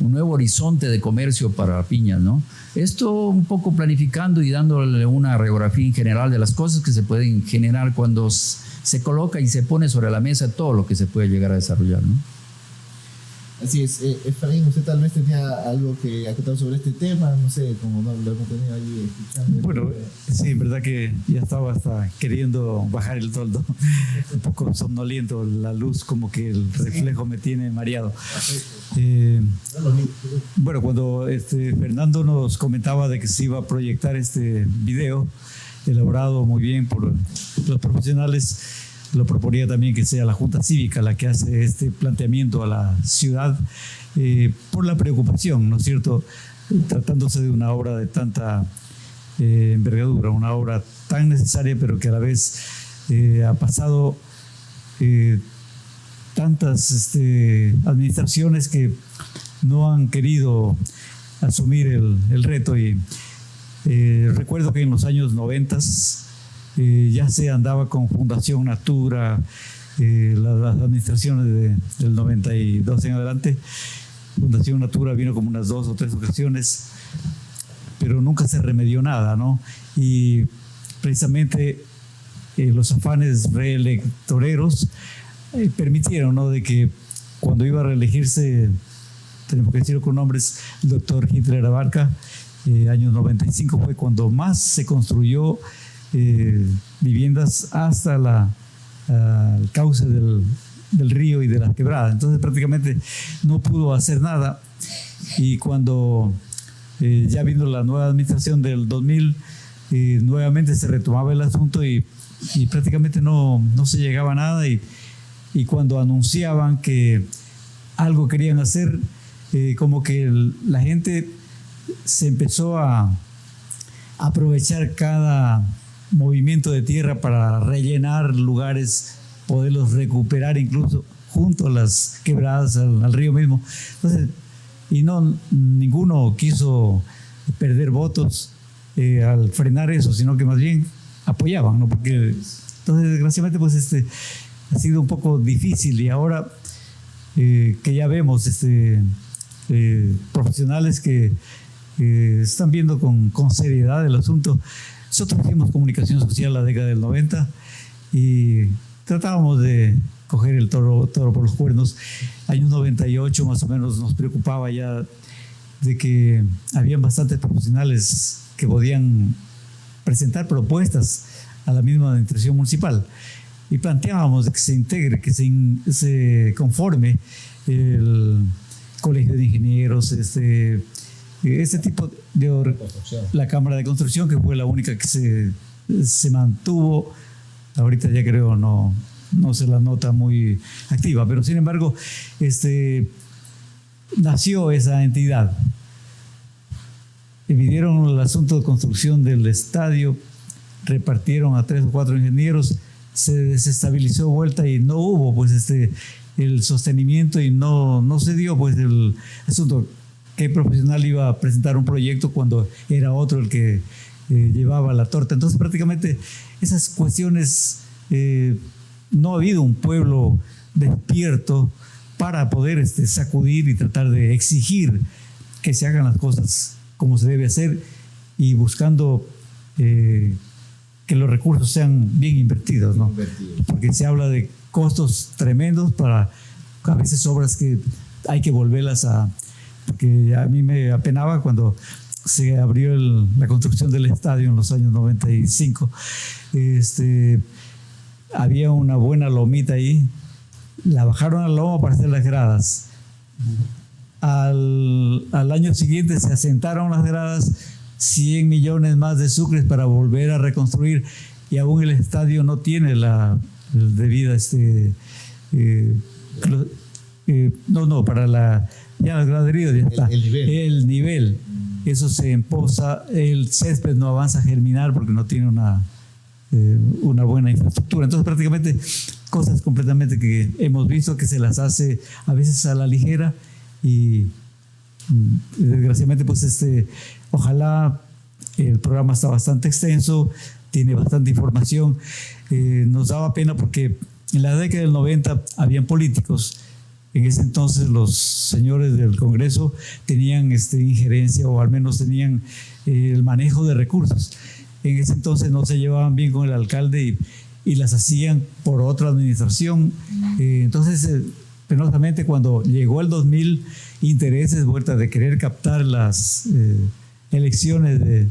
horizonte de comercio para Piñas, ¿no? Esto un poco planificando y dándole una radiografía en general de las cosas que se pueden generar cuando se coloca y se pone sobre la mesa todo lo que se puede llegar a desarrollar, ¿no? Así es. Efraín, usted tal vez tenía algo que acotar sobre este tema, no sé, como no lo hemos tenido allí escuchando. Bueno, sí, en verdad que ya estaba hasta queriendo bajar el toldo, un poco somnoliento, la luz como que el reflejo me tiene mareado. Bueno, cuando Fernando nos comentaba de que se iba a proyectar este video elaborado muy bien por los profesionales, lo proponía también que sea la Junta Cívica la que hace este planteamiento a la ciudad por la preocupación, ¿no es cierto? Tratándose de una obra de tanta envergadura, una obra tan necesaria, pero que a la vez ha pasado tantas administraciones que no han querido asumir el reto. Y recuerdo que en los años 90 ya se andaba con Fundación Natura, las administraciones del 92 en adelante. Fundación Natura vino como unas 2 o 3 ocasiones, pero nunca se remedió nada, ¿no? Y precisamente los afanes reelectoreros permitieron, ¿no?, de que cuando iba a reelegirse, tenemos que decirlo con nombres, el doctor Hitler Abarca, años 95 fue cuando más se construyó viviendas hasta el cauce del río y de la quebrada. Entonces prácticamente no pudo hacer nada, y cuando ya vino la nueva administración del 2000, nuevamente se retomaba el asunto y prácticamente no se llegaba a nada, y cuando anunciaban que algo querían hacer, como que la gente se empezó a aprovechar cada movimiento de tierra para rellenar lugares, poderlos recuperar incluso junto a las quebradas, al río mismo. Entonces, ninguno quiso perder votos al frenar eso, sino que más bien apoyaban, ¿no? Porque entonces desgraciadamente pues ha sido un poco difícil, y ahora que ya vemos profesionales que están viendo con seriedad el asunto. Nosotros hicimos comunicación social en la década del 90 y tratábamos de coger el toro por los cuernos. Años 98 más o menos nos preocupaba ya de que habían bastantes profesionales que podían presentar propuestas a la misma administración municipal, y planteábamos de que se integre, que se conforme el colegio de ingenieros, este tipo de la Cámara de Construcción, que fue la única que se mantuvo. Ahorita ya creo no se la nota muy activa, pero sin embargo nació esa entidad. Midieron el asunto de construcción del estadio, repartieron a 3 o 4 ingenieros, se desestabilizó vuelta y no hubo pues el sostenimiento, y no se dio pues el asunto. ¿Qué profesional iba a presentar un proyecto cuando era otro el que llevaba la torta? Entonces prácticamente esas cuestiones, no ha habido un pueblo despierto para poder sacudir y tratar de exigir que se hagan las cosas como se debe hacer, y buscando que los recursos sean bien invertidos, ¿no? Porque se habla de costos tremendos para a veces obras que hay que volverlas porque a mí me apenaba cuando se abrió la construcción del estadio en los años 95. Había una buena lomita ahí, la bajaron a la loma para hacer las gradas. Al año siguiente se asentaron las gradas, 100 millones más de sucres para volver a reconstruir, y aún el estadio no tiene la debida para ya el graderío ya está. El nivel. Eso se empoza, el césped no avanza a germinar porque no tiene una buena infraestructura. Entonces prácticamente cosas completamente que hemos visto que se las hace a veces a la ligera, y desgraciadamente pues ojalá. El programa está bastante extenso, tiene bastante información. Nos daba pena porque en la década del 90 habían políticos. En ese entonces los señores del Congreso tenían injerencia, o al menos tenían el manejo de recursos. En ese entonces no se llevaban bien con el alcalde y las hacían por otra administración. Entonces, penosamente, cuando llegó el 2000, intereses, vuelta de querer captar las elecciones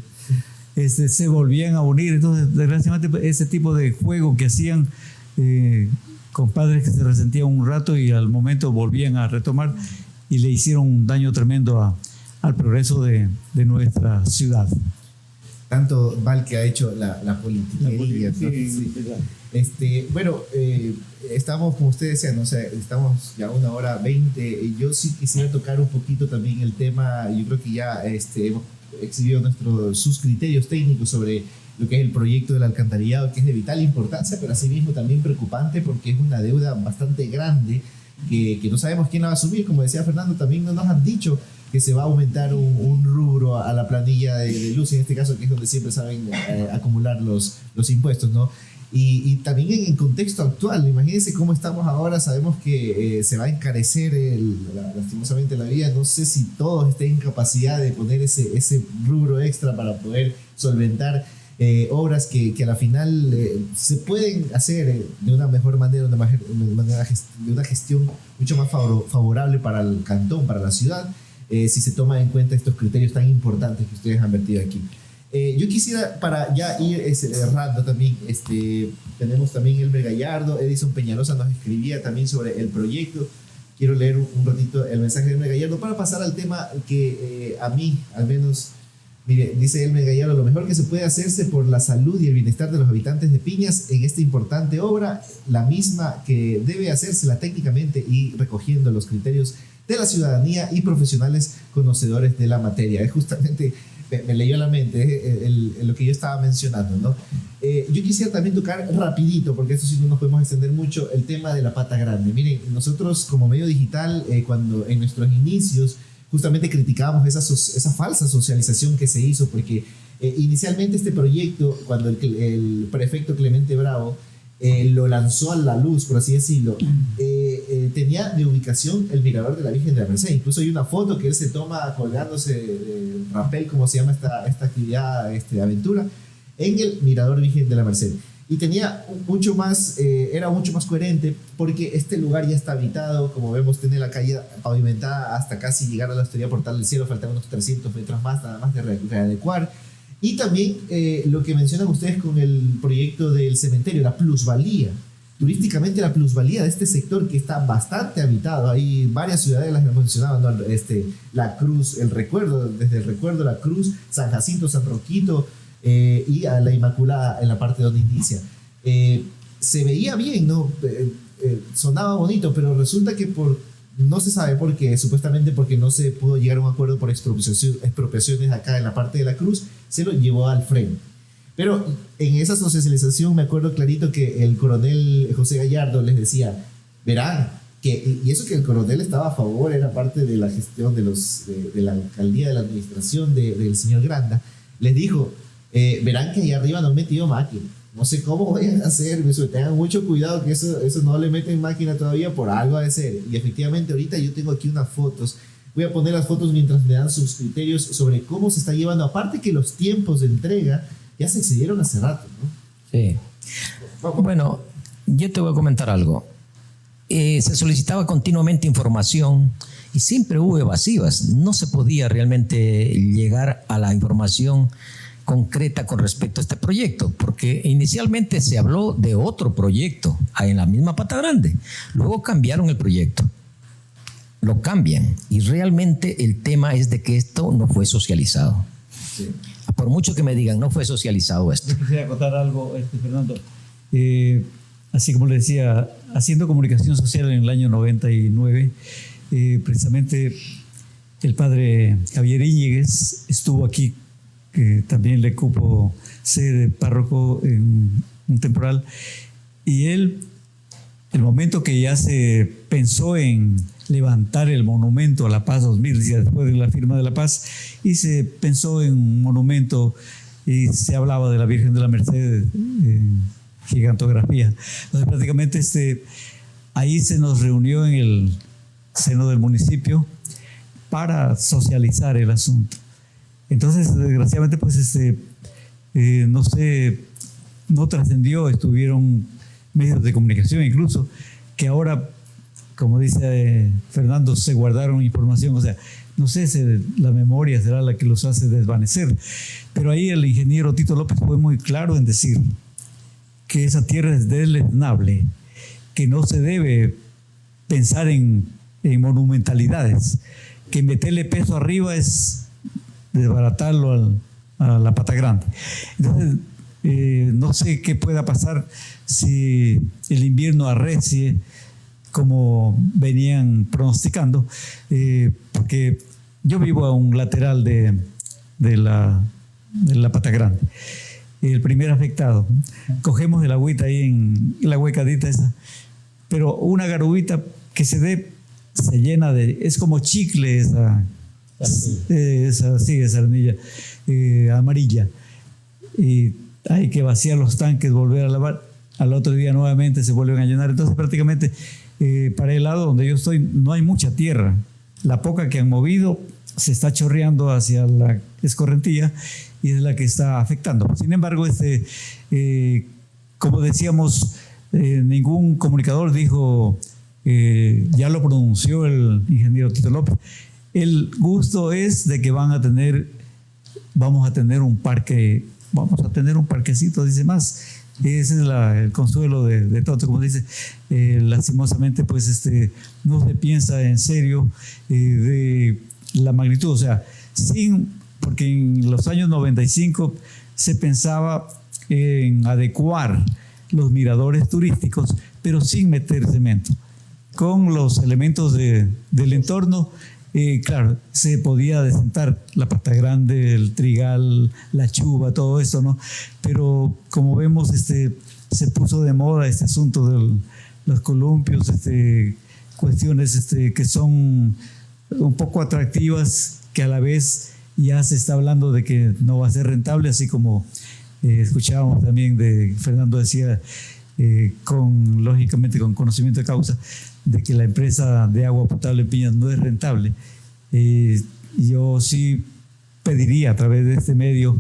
se volvían a unir. Entonces, desgraciadamente, ese tipo de juego que hacían compadres que se resentían un rato y al momento volvían a retomar, y le hicieron un daño tremendo al progreso de nuestra ciudad. Tanto mal que ha hecho la politiquería, ¿no? Sí. Bueno, estamos, como ustedes decían, o sea, estamos ya 1:20. Y yo sí quisiera tocar un poquito también el tema. Yo creo que ya hemos exhibido sus criterios técnicos sobre lo que es el proyecto del alcantarillado, que es de vital importancia, pero asimismo también preocupante, porque es una deuda bastante grande que no sabemos quién la va a asumir. Como decía Fernando, también no nos han dicho que se va a aumentar un rubro a la planilla de luz, en este caso, que es donde siempre saben acumular los impuestos, ¿no? Y también en contexto actual, imagínense cómo estamos ahora. Sabemos que se va a encarecer lastimosamente la vida. No sé si todos estén en capacidad de poner ese rubro extra para poder solventar obras que a la final se pueden hacer de una mejor manera, de una gestión mucho más favorable para el cantón, para la ciudad, si se toman en cuenta estos criterios tan importantes que ustedes han vertido aquí. Yo quisiera, para ya ir cerrando también, tenemos también Elmer Gallardo. Edison Peñalosa nos escribía también sobre el proyecto. Quiero leer un ratito el mensaje de Elmer Gallardo para pasar al tema que a mí, al menos, mire, dice Elmer Gallardo: lo mejor que se puede hacerse por la salud y el bienestar de los habitantes de Piñas en esta importante obra, la misma que debe hacérsela técnicamente y recogiendo los criterios de la ciudadanía y profesionales conocedores de la materia. Es justamente, me leyó a la mente lo que yo estaba mencionando, ¿no? Yo quisiera también tocar rapidito, porque esto sí no nos podemos extender mucho, el tema de la pata grande. Miren, nosotros como medio digital, cuando en nuestros inicios, justamente criticábamos esa falsa socialización que se hizo, porque inicialmente este proyecto, cuando el prefecto Clemente Bravo lo lanzó a la luz, por así decirlo, tenía de ubicación el mirador de la Virgen de la Merced. Incluso hay una foto que él se toma colgándose de rapel, como se llama esta actividad, aventura, en el mirador Virgen de la Merced. Y tenía era mucho más coherente, porque este lugar ya está habitado. Como vemos, tiene la calle pavimentada hasta casi llegar a la Hostería Portal del Cielo. Faltan unos 300 metros más, nada más de readecuar. Y también lo que mencionan ustedes con el proyecto del cementerio, la plusvalía. Turísticamente, la plusvalía de este sector, que está bastante habitado. Hay varias ciudades, las mencionaban, ¿no? La Cruz, desde el Recuerdo, la Cruz, San Jacinto, San Roquito, y a la Inmaculada en la parte donde inicia. Se veía bien, ¿no? Sonaba bonito, pero resulta que no se sabe por qué, supuestamente porque no se pudo llegar a un acuerdo por expropiaciones acá en la parte de la Cruz, se lo llevó al freno. Pero en esa socialización me acuerdo clarito que el coronel José Gallardo les decía, verán, y eso que el coronel estaba a favor, era parte de la gestión de la alcaldía, de la administración del señor Granda, les dijo, verán que allá arriba no han metido máquina. No sé cómo vayan a hacer eso. Tengan mucho cuidado que eso no le meten máquina todavía, por algo ha de ser. Y efectivamente ahorita yo tengo aquí unas fotos. Voy a poner las fotos mientras me dan sus criterios sobre cómo se está llevando. Aparte que los tiempos de entrega ya se excedieron hace rato, ¿no? Sí. Bueno, yo te voy a comentar algo. Se solicitaba continuamente información y siempre hubo evasivas. No se podía realmente llegar a la información concreta con respecto a este proyecto, porque inicialmente se habló de otro proyecto en la misma Pata Grande. Luego cambiaron el proyecto. Lo cambian y realmente el tema es de que esto no fue socializado. Sí. Por mucho que me digan, no fue socializado esto. Yo quisiera contar algo, Fernando. Así como le decía, haciendo comunicación social en el año 99, precisamente el padre Javier Íñiguez estuvo aquí, que también le cupo ser párroco en un temporal, y él, el momento que ya se pensó en levantar el monumento a la paz 2000, después de la firma de la paz, y se pensó en un monumento y se hablaba de la Virgen de la Merced en gigantografía. Entonces prácticamente ahí se nos reunió en el seno del municipio para socializar el asunto. Entonces, desgraciadamente, pues no trascendió, estuvieron medios de comunicación incluso, que ahora, como dice Fernando, se guardaron información, o sea, no sé, la memoria será la que los hace desvanecer, pero ahí el ingeniero Tito López fue muy claro en decir que esa tierra es deleznable, que no se debe pensar en monumentalidades, que meterle peso arriba es desbaratarlo a la Pata Grande. Entonces, no sé qué pueda pasar si el invierno arrecie como venían pronosticando, porque yo vivo a un lateral de la Pata Grande. El primer afectado. Cogemos el agüita ahí en la huecadita esa, pero una garubita que se llena es como chicle esa arnilla amarilla, y hay que vaciar los tanques, volver a lavar, al otro día nuevamente se vuelven a llenar. Entonces prácticamente para el lado donde yo estoy no hay mucha tierra, la poca que han movido se está chorreando hacia la escorrentía y es la que está afectando. Sin embargo, como decíamos, ningún comunicador dijo, ya lo pronunció el ingeniero Tito López, el gusto es de que vamos a tener un parquecito, dice más. Ese es el consuelo de todo, como dice. Lastimosamente, pues no se piensa en serio de la magnitud, o sea, porque en los años 95 se pensaba en adecuar los miradores turísticos, pero sin meter cemento, con los elementos del entorno. Claro, se podía desentar la Pata Grande, el Trigal, la Chuva, todo eso, ¿no? Pero como vemos, se puso de moda este asunto de los columpios, cuestiones que son un poco atractivas, que a la vez ya se está hablando de que no va a ser rentable, así como escuchábamos también de Fernando decía, lógicamente con conocimiento de causa, de que la empresa de agua potable en Piñas no es rentable. Yo sí pediría a través de este medio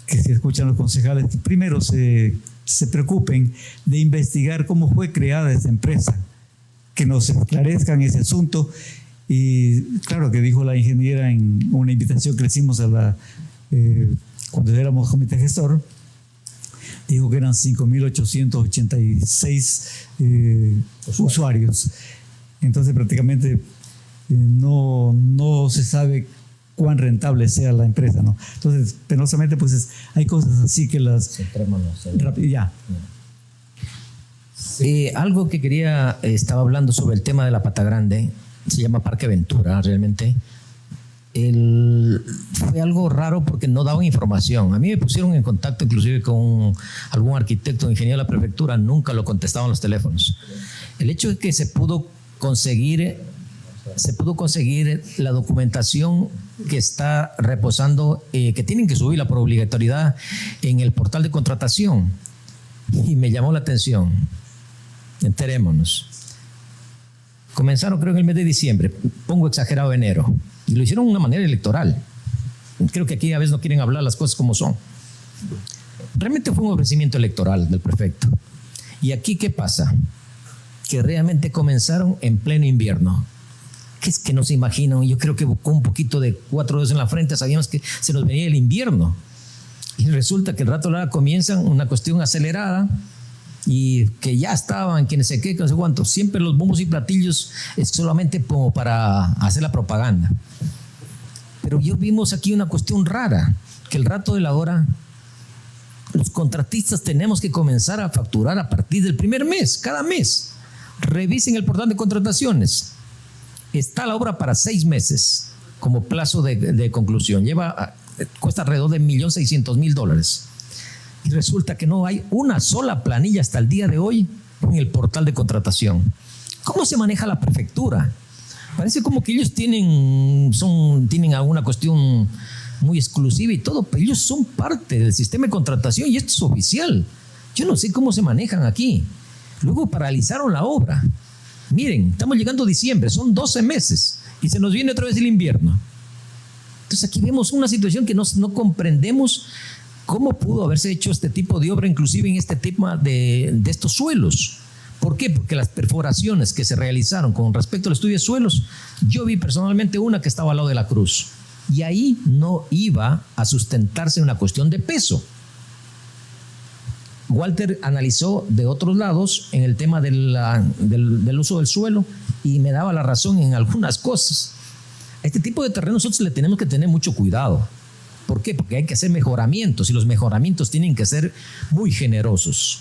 que si escuchan los concejales, que primero se preocupen de investigar cómo fue creada esta empresa, que nos esclarezcan ese asunto. Y claro que dijo la ingeniera en una invitación que le hicimos cuando éramos comité gestor, dijo que eran 5.886 usuarios. Entonces prácticamente no se sabe cuán rentable sea la empresa, ¿no? Entonces, penosamente, pues hay cosas así que las... Ya. Algo que quería, estaba hablando sobre el tema de la Pata Grande, se llama Parque Aventura, realmente. Fue algo raro porque no daban información. A mí me pusieron en contacto inclusive con algún arquitecto o ingeniero de la prefectura, nunca lo contestaban los teléfonos. El hecho es que se pudo conseguir la documentación que está reposando, que tienen que subirla por obligatoriedad en el portal de contratación, y me llamó la atención. Enterémonos. Comenzaron creo en el mes de diciembre, pongo exagerado enero, y lo hicieron de una manera electoral. Creo que aquí a veces no quieren hablar las cosas como son. Realmente fue un ofrecimiento electoral del prefecto. Y aquí ¿qué pasa? Que realmente comenzaron en pleno invierno. ¿Qué es que no se imaginan? Yo creo que con un poquito de 4 dedos en la frente sabíamos que se nos venía el invierno. Y resulta que el rato largo comienzan una cuestión acelerada, y que ya estaban, quienes se qué, no sé cuánto. Siempre los bombos y platillos es solamente como para hacer la propaganda. Pero vimos aquí una cuestión rara, que el rato de la hora los contratistas tenemos que comenzar a facturar a partir del primer mes, cada mes. Revisen el portal de contrataciones. Está la obra para 6 meses como plazo de conclusión. Cuesta alrededor de $1.600.000. Y resulta que no hay una sola planilla hasta el día de hoy en el portal de contratación. ¿Cómo se maneja la prefectura? Parece como que ellos tienen alguna cuestión muy exclusiva y todo, pero ellos son parte del sistema de contratación y esto es oficial. Yo no sé cómo se manejan aquí. Luego paralizaron la obra. Miren, estamos llegando a diciembre, son 12 meses y se nos viene otra vez el invierno. Entonces aquí vemos una situación que no comprendemos cómo pudo haberse hecho este tipo de obra, inclusive en este tema de estos suelos. ¿Por qué? Porque las perforaciones que se realizaron con respecto al estudio de suelos, yo vi personalmente una que estaba al lado de la cruz y ahí no iba a sustentarse una cuestión de peso. Walter analizó de otros lados en el tema del uso del suelo y me daba la razón en algunas cosas. A este tipo de terreno nosotros le tenemos que tener mucho cuidado. ¿Por qué? Porque hay que hacer mejoramientos y los mejoramientos tienen que ser muy generosos.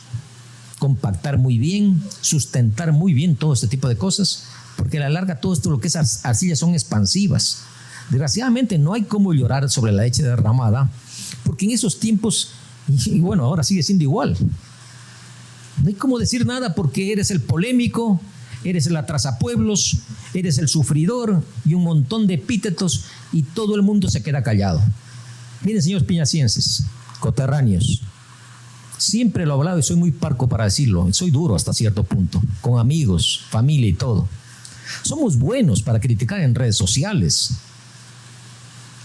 Compactar muy bien, sustentar muy bien todo este tipo de cosas, porque a la larga todo esto lo que es arcillas son expansivas. Desgraciadamente no hay cómo llorar sobre la leche derramada, porque en esos tiempos, y bueno, ahora sigue siendo igual. No hay cómo decir nada porque eres el polémico, eres el atrasapueblos, eres el sufridor y un montón de epítetos y todo el mundo se queda callado. Miren, señores piñacienses, coterráneos, siempre lo he hablado y soy muy parco para decirlo, soy duro hasta cierto punto, con amigos, familia y todo. Somos buenos para criticar en redes sociales,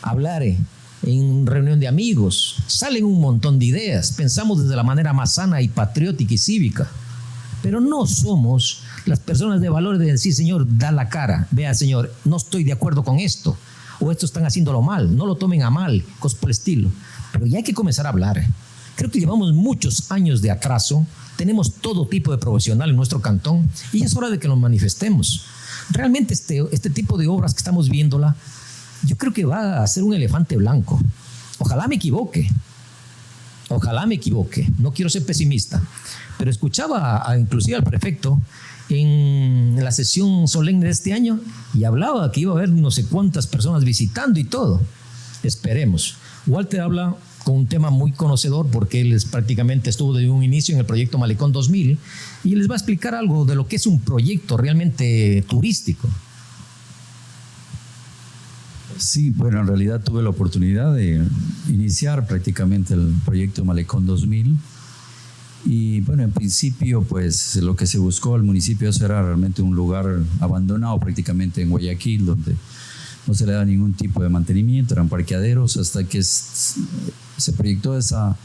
hablar en reunión de amigos, salen un montón de ideas, pensamos desde la manera más sana y patriótica y cívica, pero no somos las personas de valor de decir, señor, da la cara, vea, señor, no estoy de acuerdo con esto, o esto están haciéndolo mal, no lo tomen a mal, cosas por el estilo. Pero ya hay que comenzar a hablar. Creo que llevamos muchos años de atraso, tenemos todo tipo de profesional en nuestro cantón y es hora de que nos manifestemos. Realmente este tipo de obras que estamos viéndola, yo creo que va a ser un elefante blanco. Ojalá me equivoque, no quiero ser pesimista, pero escuchaba inclusive al prefecto en la sesión solemne de este año y hablaba que iba a haber no sé cuántas personas visitando y todo. Esperemos. Walter habla con un tema muy conocedor porque él prácticamente estuvo desde un inicio en el proyecto Malecón 2000 y les va a explicar algo de lo que es un proyecto realmente turístico. Sí, bueno, en realidad tuve la oportunidad de iniciar prácticamente el proyecto Malecón 2000 y bueno, en principio pues lo que se buscó al municipio era realmente un lugar abandonado prácticamente en Guayaquil, donde no se le da ningún tipo de mantenimiento, eran parqueaderos, hasta que se proyectó esa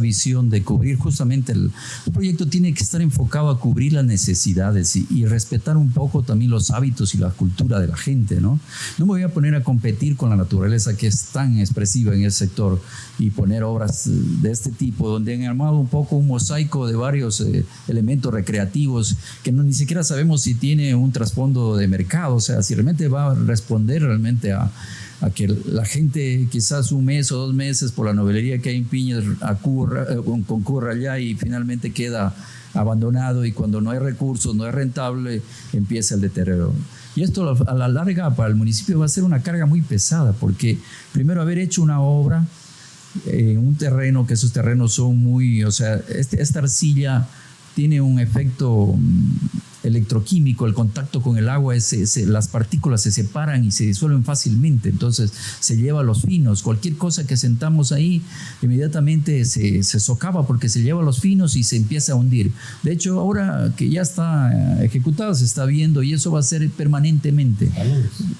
visión de cubrir justamente el proyecto tiene que estar enfocado a cubrir las necesidades y respetar un poco también los hábitos y la cultura de la gente, ¿no? No me voy a poner a competir con la naturaleza que es tan expresiva en el sector y poner obras de este tipo donde han armado un poco un mosaico de varios elementos recreativos que ni siquiera sabemos si tiene un trasfondo de mercado, o sea, si realmente va a responder realmente a que la gente quizás un mes o 2 meses por la novelería que hay en Piñas concurra allá y finalmente queda abandonado, y cuando no hay recursos, no es rentable, empieza el deterioro. Y esto a la larga para el municipio va a ser una carga muy pesada, porque primero haber hecho una obra en un terreno, que esos terrenos son muy, o sea, esta arcilla tiene un efecto electroquímico, el contacto con el agua, las partículas se separan y se disuelven fácilmente, entonces se lleva a los finos, cualquier cosa que sentamos ahí inmediatamente se socava porque se lleva a los finos y se empieza a hundir. De hecho, ahora que ya está ejecutado, se está viendo, y eso va a ser permanentemente.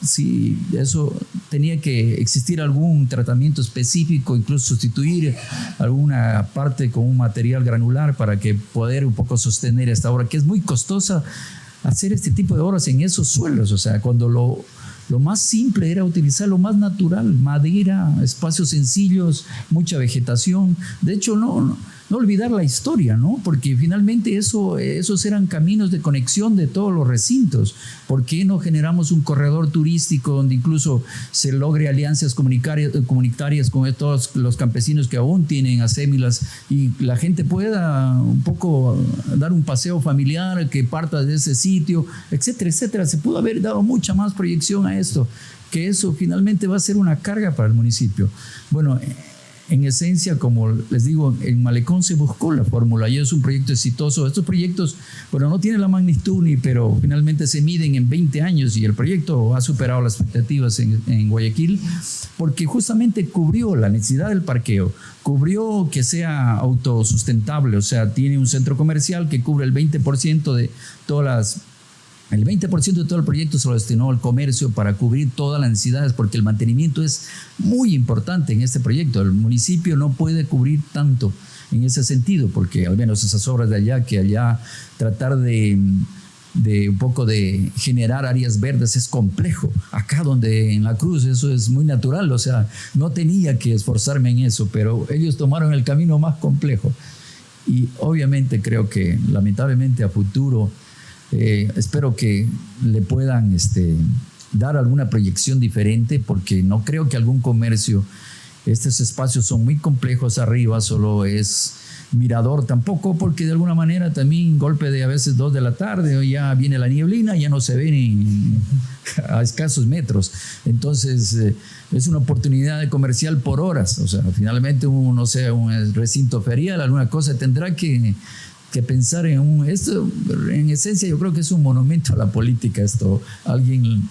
Sí, eso tenía que existir algún tratamiento específico, incluso sustituir alguna parte con un material granular para que poder un poco sostener esta obra, que es muy costosa hacer este tipo de obras en esos suelos. O sea, cuando lo más simple era utilizar lo más natural, madera, espacios sencillos, mucha vegetación. De hecho, no olvidar la historia, ¿no? Porque finalmente esos eran caminos de conexión de todos los recintos. ¿Por qué no generamos un corredor turístico donde incluso se logre alianzas comunitarias con todos los campesinos que aún tienen acémilas y la gente pueda un poco dar un paseo familiar que parta de ese sitio, etcétera, etcétera? Se pudo haber dado mucha más proyección a esto, que eso finalmente va a ser una carga para el municipio. Bueno, en esencia, como les digo, en Malecón se buscó la fórmula y es un proyecto exitoso. Estos proyectos, bueno, no tienen la magnitud pero finalmente se miden en 20 años y el proyecto ha superado las expectativas en Guayaquil porque justamente cubrió la necesidad del parqueo, cubrió que sea autosustentable, o sea, tiene un centro comercial que cubre el 20% de todas el 20% de todo el proyecto se lo destinó al comercio para cubrir todas las necesidades, porque el mantenimiento es muy importante en este proyecto. El municipio no puede cubrir tanto en ese sentido, porque al menos esas obras de allá, que allá tratar de un poco de generar áreas verdes es complejo. Acá donde en La Cruz eso es muy natural, o sea, no tenía que esforzarme en eso, pero ellos tomaron el camino más complejo. Y obviamente creo que lamentablemente a futuro espero que le puedan dar alguna proyección diferente, porque no creo que algún comercio, estos espacios son muy complejos arriba, solo es mirador tampoco, porque de alguna manera también golpe de a veces 2 de la tarde o ya viene la nieblina, ya no se ve ni a escasos metros, entonces es una oportunidad comercial por horas, o sea, finalmente un recinto ferial, alguna cosa tendrá que pensar esto. En esencia yo creo que es un monumento a la política esto. Alguien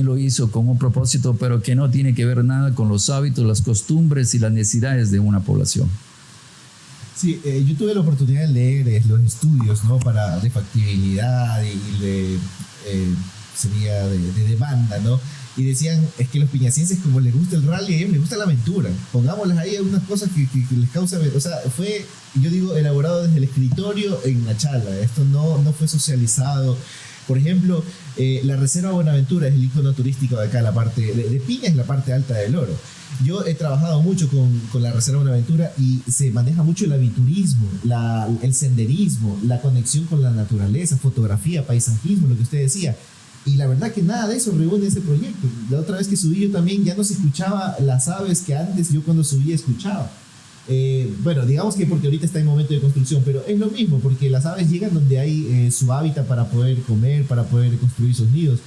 lo hizo con un propósito, pero que no tiene que ver nada con los hábitos, las costumbres y las necesidades de una población. Sí, yo tuve la oportunidad de leer los estudios, ¿no? de factibilidad y de demanda, ¿no? Y decían, es que los piñacenses, como les gusta el rally, a ellos les gusta la aventura. Pongámosles ahí algunas cosas que les causa... O sea, fue, yo digo, elaborado desde el escritorio en la charla. Esto no fue socializado. Por ejemplo, la Reserva Buenaventura es el icono turístico de acá, la parte de Piñas, la parte alta del Oro. Yo he trabajado mucho con la Reserva Buenaventura y se maneja mucho el aviturismo, el senderismo, la conexión con la naturaleza, fotografía, paisajismo, lo que usted decía. Y la verdad que nada de eso reúne ese proyecto. La otra vez que subí yo también ya no se escuchaba las aves que antes yo cuando subía escuchaba. Bueno, digamos que porque ahorita está en momento de construcción, pero es lo mismo, porque las aves llegan donde hay su hábitat para poder comer, para poder construir sus nidos.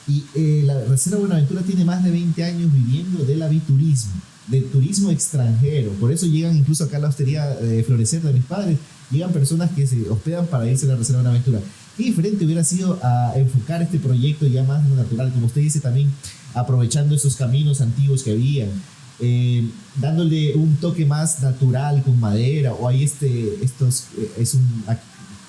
Y la Reserva Buenaventura tiene más de 20 años viviendo del aviturismo, del turismo extranjero. Por eso llegan incluso acá a la hostería Florecer de mis padres, llegan personas que se hospedan para irse a la Reserva Buenaventura. qué diferente hubiera sido a enfocar este proyecto ya más natural, como usted dice también, aprovechando esos caminos antiguos que habían, dándole un toque más natural con madera, o hay es un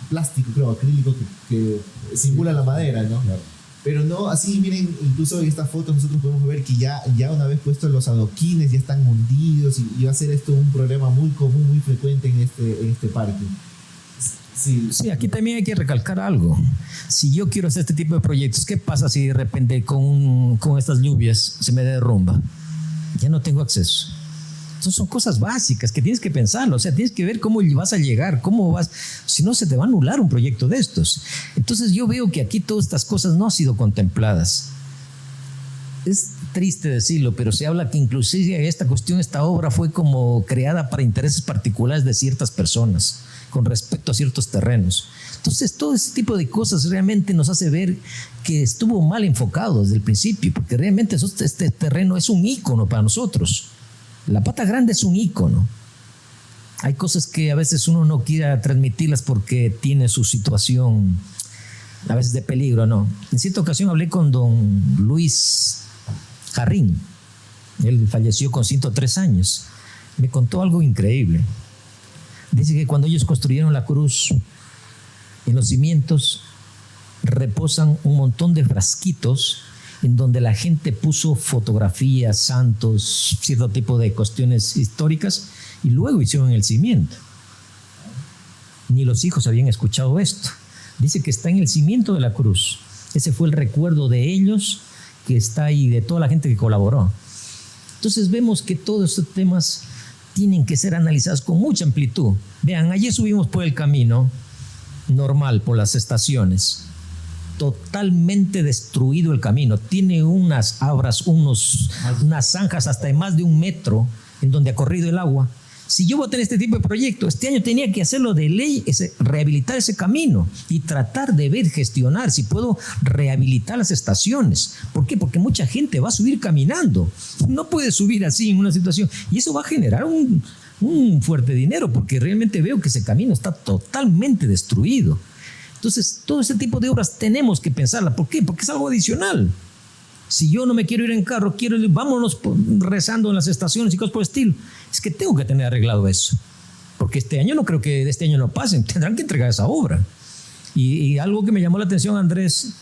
plástico, creo, acrílico que simula la madera, ¿no? Claro. Pero no, así miren, incluso en estas fotos nosotros podemos ver que ya una vez puestos los adoquines ya están hundidos y va a ser esto un problema muy común, muy frecuente en este parque. Sí, aquí también hay que recalcar algo. Si yo quiero hacer este tipo de proyectos, ¿qué pasa si de repente con estas lluvias se me derrumba? Ya no tengo acceso. Entonces son cosas básicas que tienes que pensarlo, o sea, tienes que ver cómo vas a llegar, si no se te va a anular un proyecto de estos. Entonces yo veo que aquí todas estas cosas no han sido contempladas. Es triste decirlo, pero se habla que inclusive esta obra fue como creada para intereses particulares de ciertas personas con respecto a ciertos terrenos. Entonces todo ese tipo de cosas realmente nos hace ver que estuvo mal enfocado desde el principio, porque realmente este terreno es un ícono para nosotros. La Pata Grande es un ícono. Hay cosas que a veces uno no quiere transmitirlas porque tiene su situación a veces de peligro, ¿no? En cierta ocasión hablé con don Luis Jarrín. Él falleció con 103 años. Me contó algo increíble. Dice que cuando ellos construyeron la cruz, en los cimientos reposan un montón de frasquitos en donde la gente puso fotografías, santos, cierto tipo de cuestiones históricas, y luego hicieron el cimiento. Ni los hijos habían escuchado esto. Dice que está en el cimiento de la cruz. Ese fue el recuerdo de ellos, que está ahí, de toda la gente que colaboró. Entonces vemos que todos estos temas tienen que ser analizados con mucha amplitud. Vean, ayer subimos por el camino normal, por las estaciones. Totalmente destruido el camino. Tiene unas abras, unas zanjas hasta de más de 1 metro en donde ha corrido el agua. Si yo voy a tener este tipo de proyecto, este año tenía que hacerlo de ley, rehabilitar ese camino y tratar de gestionar si puedo rehabilitar las estaciones. ¿Por qué? Porque mucha gente va a subir caminando. No puede subir así en una situación. Y eso va a generar un fuerte dinero, porque realmente veo que ese camino está totalmente destruido. Entonces, todo ese tipo de obras tenemos que pensarla. ¿Por qué? Porque es algo adicional. Si yo no me quiero ir en carro, vámonos rezando en las estaciones y cosas por el estilo. Es que tengo que tener arreglado eso. Porque este año no creo que de este año no pasen. Tendrán que entregar esa obra. Y algo que me llamó la atención, Andrés,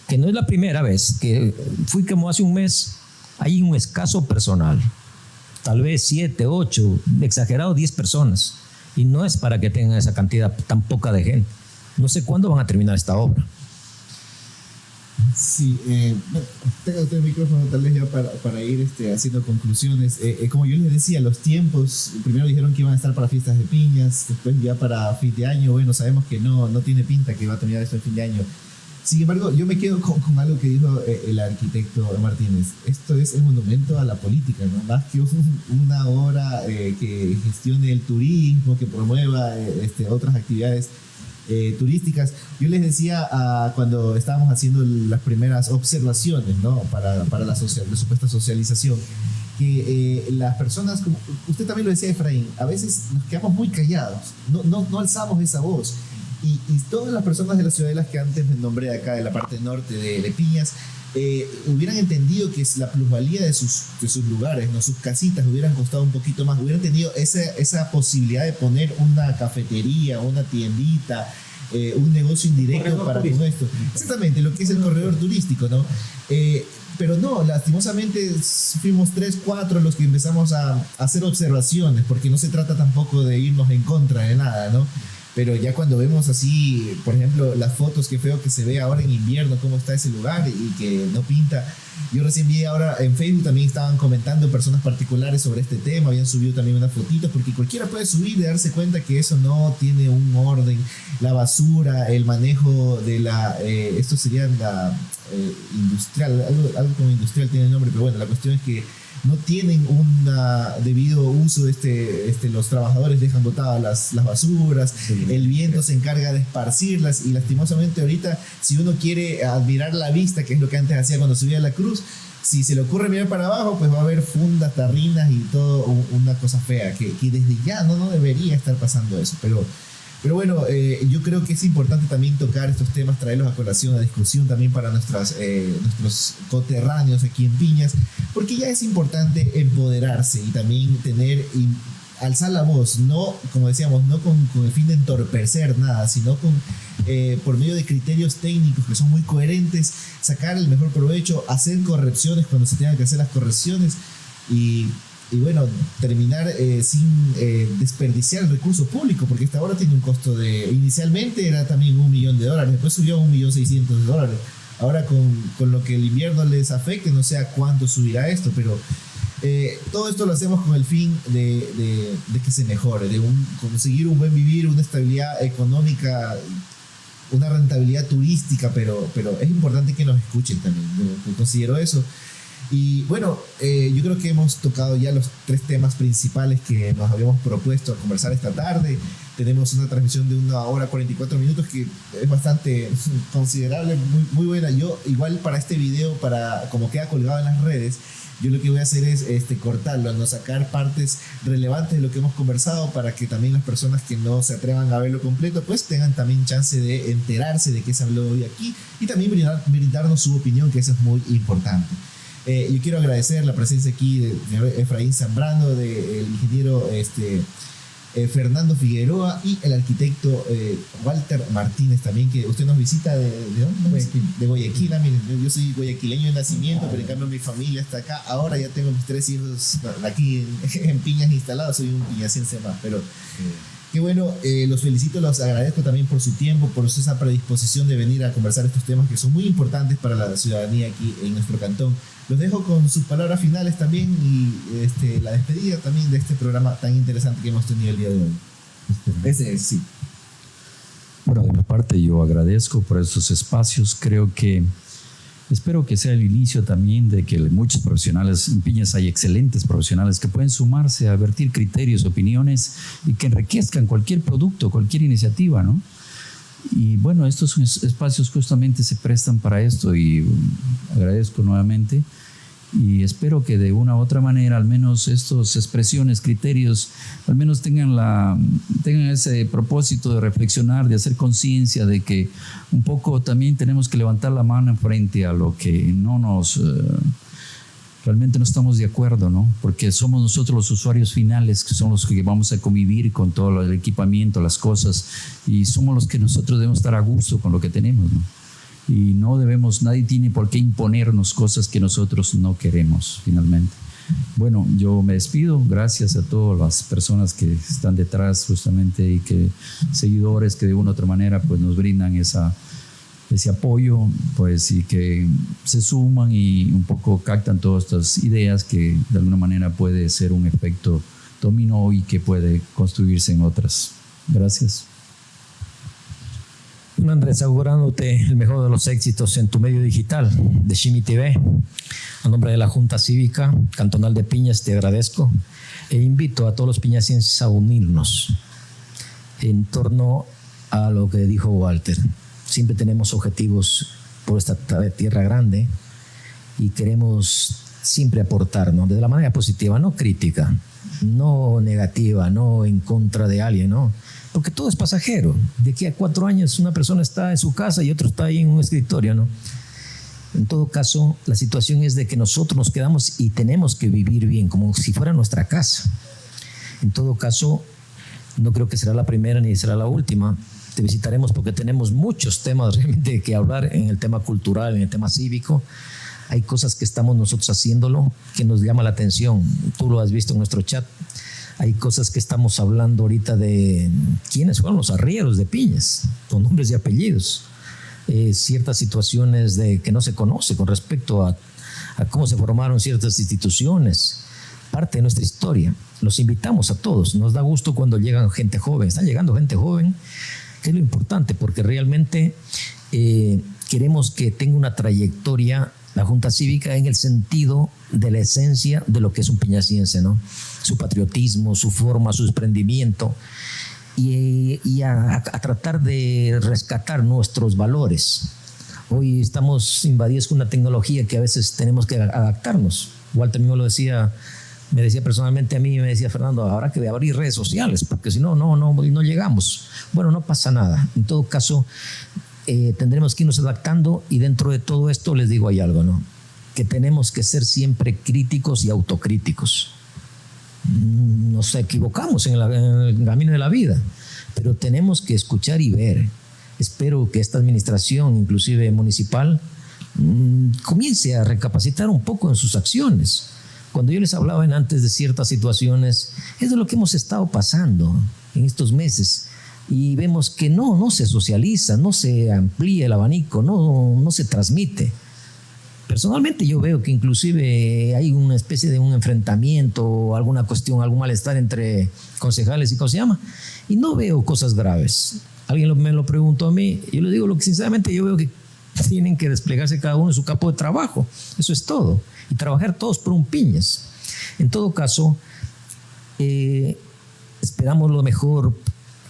que no es la primera vez, que fui como hace un mes, hay un escaso personal. Tal vez 7, 8, exagerado 10 personas. Y no es para que tengan esa cantidad tan poca de gente. No sé cuándo van a terminar esta obra. Sí, tengo el micrófono tal vez ya para ir haciendo conclusiones. Como yo les decía, los tiempos, primero dijeron que iban a estar para fiestas de piñas, después ya para fin de año. Bueno, sabemos que no tiene pinta que va a terminar esto el fin de año. Sin embargo, yo me quedo con algo que dijo el arquitecto Martínez. Esto es el monumento a la política, ¿no? Más que una obra que gestione el turismo, que promueva otras actividades turísticas. Yo les decía cuando estábamos haciendo las primeras observaciones, ¿no? para la supuesta socialización, que las personas, como usted también lo decía, Efraín, a veces nos quedamos muy callados, no alzamos esa voz. Y todas las personas de la ciudadela que antes me nombré acá de la parte norte de Piñas hubieran entendido que la plusvalía de sus lugares, ¿no? Sus casitas hubieran costado un poquito más, hubieran tenido esa posibilidad de poner una cafetería, una tiendita, un negocio indirecto para todo esto. Exactamente, lo que es el corredor turístico, ¿no? Pero no, lastimosamente fuimos 3, 4 los que empezamos a hacer observaciones, porque no se trata tampoco de irnos en contra de nada, ¿no? Pero ya cuando vemos así, por ejemplo, las fotos que feo que se ve ahora en invierno, cómo está ese lugar y que no pinta. Yo recién vi ahora en Facebook, también estaban comentando personas particulares sobre este tema, habían subido también unas fotitos, porque cualquiera puede subir y darse cuenta que eso no tiene un orden. La basura, el manejo de esto sería la industrial, algo como industrial tiene el nombre, pero bueno, la cuestión es que no tienen un debido uso. Los trabajadores dejan botadas las basuras, sí. El viento se encarga de esparcirlas, y lastimosamente ahorita, si uno quiere admirar la vista, que es lo que antes hacía cuando subía a la cruz, si se le ocurre mirar para abajo, pues va a haber fundas, tarrinas y todo, una cosa fea, que desde ya no debería estar pasando eso. Pero Pero bueno, yo creo que es importante también tocar estos temas, traerlos a colación, a discusión también para nuestros coterráneos aquí en Piñas, porque ya es importante empoderarse y también alzar la voz, no, como decíamos, no con el fin de entorpecer nada, sino por medio de criterios técnicos que son muy coherentes, sacar el mejor provecho, hacer correcciones cuando se tengan que hacer las correcciones y bueno, terminar sin desperdiciar el recurso público, porque esta obra tiene un costo inicialmente era también $1 millón, después subió a $1.600.000. Ahora con lo que el invierno les afecte, no sé a cuánto subirá esto, pero todo esto lo hacemos con el fin de que se mejore, de conseguir un buen vivir, una estabilidad económica, una rentabilidad turística, pero es importante que nos escuchen también. Yo considero eso. Y bueno, yo creo que hemos tocado ya los 3 temas principales que nos habíamos propuesto a conversar esta tarde. Tenemos una transmisión de 1 hora 44 minutos que es bastante considerable, muy, muy buena. Yo igual para este video, como queda colgado en las redes, yo lo que voy a hacer es cortarlo, no sacar partes relevantes de lo que hemos conversado para que también las personas que no se atrevan a verlo completo pues tengan también chance de enterarse de qué se habló hoy aquí y también brindarnos su opinión, que eso es muy importante. Yo quiero agradecer la presencia aquí del señor Efraín Zambrano, del ingeniero Fernando Figueroa y el arquitecto Walter Martínez también, que usted nos visita ¿de dónde? Guayaquil. De Guayaquil. Miren, yo soy guayaquileño de nacimiento, pero en cambio mi familia está acá. Ahora ya tengo mis 3 hijos aquí en Piñas instalados, soy un piñacense más, pero qué bueno, los felicito, los agradezco también por su tiempo, por esa predisposición de venir a conversar estos temas que son muy importantes para la ciudadanía aquí en nuestro cantón. Los dejo con sus palabras finales también y la despedida también de este programa tan interesante que hemos tenido el día de hoy. Ese es, sí. Bueno, de mi parte yo agradezco por estos espacios. Espero que sea el inicio también de que muchos profesionales, en Piñas hay excelentes profesionales que pueden sumarse a vertir criterios, opiniones y que enriquezcan cualquier producto, cualquier iniciativa, ¿no? Y bueno, estos espacios justamente se prestan para esto y agradezco nuevamente y espero que de una u otra manera al menos estas expresiones, criterios, al menos tengan ese propósito de reflexionar, de hacer conciencia de que un poco también tenemos que levantar la mano frente a lo que realmente no estamos de acuerdo, ¿no? Porque somos nosotros los usuarios finales que son los que vamos a convivir con todo el equipamiento, las cosas, y somos los que nosotros debemos estar a gusto con lo que tenemos, ¿no? Y nadie tiene por qué imponernos cosas que nosotros no queremos finalmente. Bueno, yo me despido, gracias a todas las personas que están detrás justamente y seguidores que de una u otra manera pues nos brindan ese apoyo, pues, y que se suman y un poco captan todas estas ideas que de alguna manera puede ser un efecto dominó y que puede construirse en otras. Gracias. Andrés, augurándote el mejor de los éxitos en tu medio digital de Shimi TV. A nombre de la Junta Cívica Cantonal de Piñas te agradezco e invito a todos los piñacenses a unirnos en torno a lo que dijo Walter. Siempre tenemos objetivos por esta tierra grande y queremos siempre aportar, ¿no? De la manera positiva, no crítica, no negativa, no en contra de alguien, ¿no? Porque todo es pasajero. De aquí a 4 años una persona está en su casa y otro está ahí en un escritorio, ¿no? En todo caso, la situación es de que nosotros nos quedamos y tenemos que vivir bien, como si fuera nuestra casa. En todo caso, no creo que será la primera ni será la última. Te visitaremos porque tenemos muchos temas realmente que hablar en el tema cultural, en el tema cívico. Hay cosas que estamos nosotros haciéndolo que nos llama la atención. Tú lo has visto en nuestro chat. Hay cosas que estamos hablando ahorita de quiénes fueron los arrieros de Piñas, con nombres y apellidos. Ciertas situaciones que no se conoce con respecto a cómo se formaron ciertas instituciones. Parte de nuestra historia. Los invitamos a todos. Nos da gusto cuando llegan gente joven. Está llegando gente joven, que es lo importante, porque realmente queremos que tenga una trayectoria la Junta Cívica en el sentido de la esencia de lo que es un piñaciense, ¿no? Su patriotismo, su forma, su desprendimiento y a tratar de rescatar nuestros valores. Hoy estamos invadidos con una tecnología que a veces tenemos que adaptarnos. Walter mismo lo decía me decía personalmente a mí, me decía Fernando, habrá que abrir redes sociales, porque si no, no llegamos. Bueno, no pasa nada. En todo caso, tendremos que irnos adaptando, y dentro de todo esto les digo, hay algo, ¿no? Que tenemos que ser siempre críticos y autocríticos. Nos equivocamos en el camino de la vida, pero tenemos que escuchar y ver. Espero que esta administración, inclusive municipal, comience a recapacitar un poco en sus acciones. Cuando yo les hablaba antes de ciertas situaciones, es de lo que hemos estado pasando en estos meses, y vemos que no se socializa, no se amplía el abanico, no se transmite. Personalmente yo veo que inclusive hay una especie de un enfrentamiento, alguna cuestión, algún malestar entre concejales y ¿cómo se llama? Y no veo cosas graves. Alguien me lo preguntó a mí, yo le digo lo que sinceramente yo veo que tienen que desplegarse cada uno en su campo de trabajo. Eso es todo. Y trabajar todos por un Piñas. En todo caso, esperamos lo mejor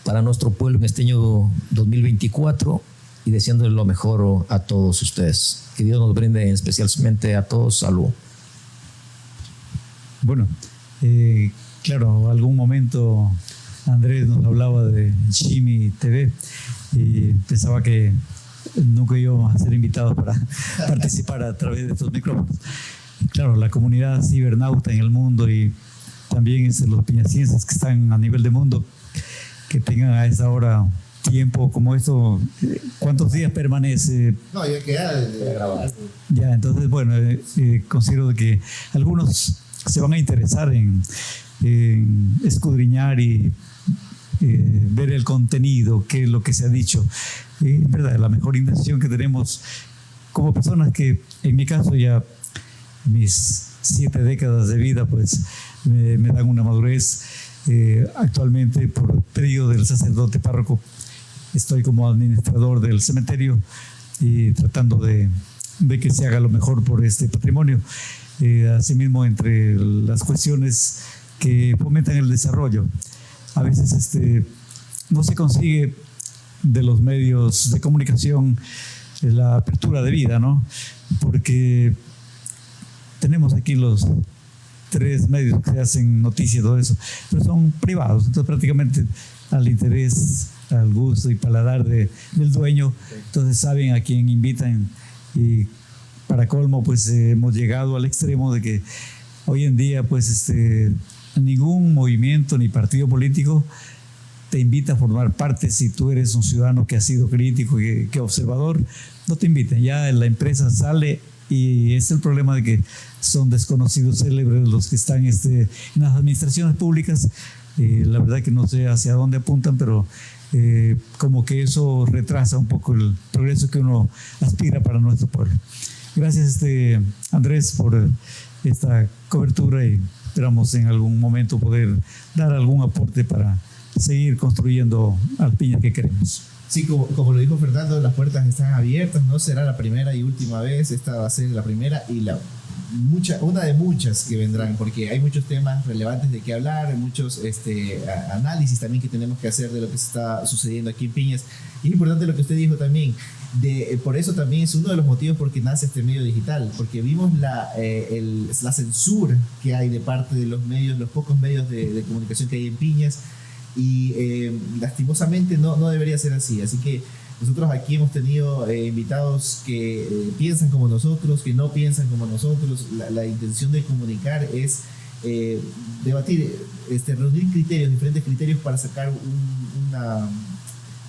para nuestro pueblo en este año 2024 y deseándole lo mejor a todos ustedes. Que Dios nos brinde especialmente a todos salud. Bueno, claro, algún momento Andrés nos hablaba de Shimi TV y pensaba que nunca íbamos a ser invitados para participar a través de estos micrófonos. Claro, la comunidad cibernauta en el mundo y también los piñacienses que están a nivel de mundo, que tengan a esa hora tiempo como esto, ¿cuántos días permanece? No, ya queda de grabar. Ya, entonces, bueno, considero de que algunos se van a interesar en escudriñar y ver el contenido, qué es lo que se ha dicho. ¿Verdad? La mejor intención que tenemos como personas que, en mi caso, ya mis 7 décadas de vida, pues me dan una madurez. Actualmente, por pedido del sacerdote párroco, estoy como administrador del cementerio y tratando de que se haga lo mejor por este patrimonio. Asimismo, entre las cuestiones que fomentan el desarrollo, a veces no se consigue de los medios de comunicación la apertura de vida, ¿no? Porque tenemos aquí los 3 medios que hacen noticias y todo eso, pero son privados, entonces prácticamente al interés, al gusto y paladar del dueño, entonces saben a quién invitan. Y para colmo, pues hemos llegado al extremo de que hoy en día, pues ningún movimiento ni partido político te invita a formar parte si tú eres un ciudadano que ha sido crítico y que observador, no te invitan. Ya la empresa sale y es el problema de que son desconocidos célebres los que están en las administraciones públicas. La verdad que no sé hacia dónde apuntan, pero como que eso retrasa un poco el progreso que uno aspira para nuestro pueblo. Gracias Andrés por esta cobertura y esperamos en algún momento poder dar algún aporte para seguir construyendo al Piña que queremos. Sí, como lo dijo Fernando, las puertas están abiertas, no será la primera y última vez, esta va a ser la primera y una de muchas que vendrán, porque hay muchos temas relevantes de qué hablar, hay muchos análisis también que tenemos que hacer de lo que está sucediendo aquí en Piñas. Y es importante lo que usted dijo también, por eso también es uno de los motivos por que nace este medio digital, porque vimos la censura que hay de parte de los medios, los pocos medios de comunicación que hay en Piñas, y lastimosamente no debería ser así. Así que nosotros aquí hemos tenido invitados que piensan como nosotros, que no piensan como nosotros. La intención de comunicar es debatir, reunir criterios, diferentes criterios para sacar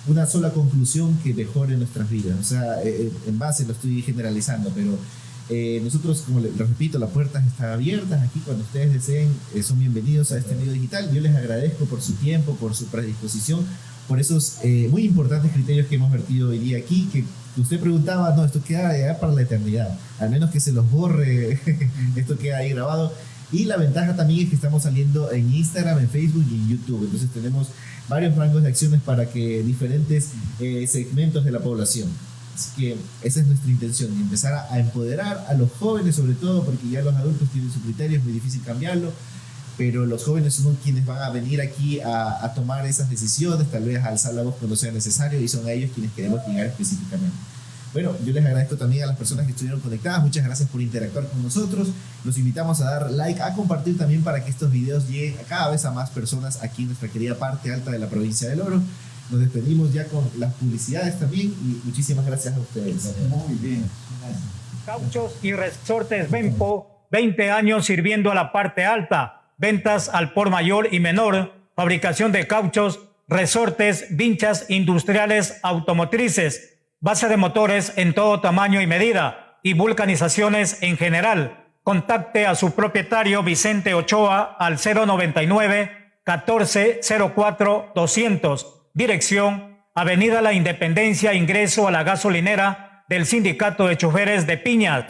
una sola conclusión que mejore nuestras vidas. O sea, en base, lo estoy generalizando, pero nosotros, como les repito, las puertas están abiertas aquí. Cuando ustedes deseen, son bienvenidos a este medio digital. Yo les agradezco por su tiempo, por su predisposición, por esos muy importantes criterios que hemos vertido hoy día aquí, que usted preguntaba, no, esto queda ya para la eternidad, al menos que se los borre, esto queda ahí grabado. Y la ventaja también es que estamos saliendo en Instagram, en Facebook y en YouTube, entonces tenemos varios rangos de acciones para que diferentes segmentos de la población. Así que esa es nuestra intención, empezar a empoderar a los jóvenes, sobre todo porque ya los adultos tienen su criterio, es muy difícil cambiarlo, pero los jóvenes son quienes van a venir aquí a tomar esas decisiones, tal vez a alzar la voz cuando sea necesario, y son a ellos quienes queremos llegar específicamente. Bueno, yo les agradezco también a las personas que estuvieron conectadas. Muchas gracias por interactuar con nosotros. Los invitamos a dar like, a compartir también para que estos videos lleguen a cada vez a más personas aquí en nuestra querida parte alta de la provincia del Oro. Nos despedimos ya con las publicidades también y muchísimas gracias a ustedes. Muy bien. Gracias. Cauchos y Resortes Benpo, 20 años sirviendo a la parte alta. Ventas al por mayor y menor. Fabricación de cauchos, resortes, vinchas industriales automotrices. Base de motores en todo tamaño y medida. Y vulcanizaciones en general. Contacte a su propietario Vicente Ochoa al 099 14 04 200. Dirección: Avenida La Independencia, ingreso a la gasolinera del Sindicato de Choferes de Piñas.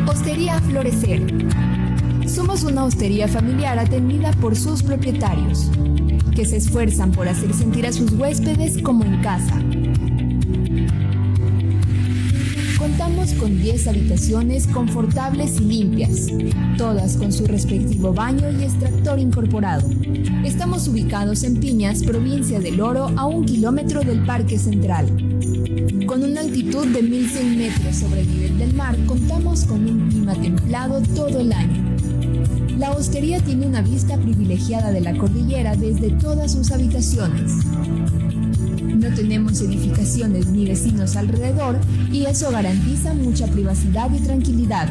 Hostería Florecer. Somos una hostería familiar atendida por sus propietarios, que se esfuerzan por hacer sentir a sus huéspedes como en casa. Contamos con 10 habitaciones confortables y limpias, todas con su respectivo baño y extractor incorporado. Estamos ubicados en Piñas, provincia del Oro, a 1 kilómetro del Parque Central. Con una altitud de 1100 metros sobre el nivel del mar, contamos con un clima templado todo el año. La hostería tiene una vista privilegiada de la cordillera desde todas sus habitaciones. No tenemos edificaciones ni vecinos alrededor y eso garantiza mucha privacidad y tranquilidad.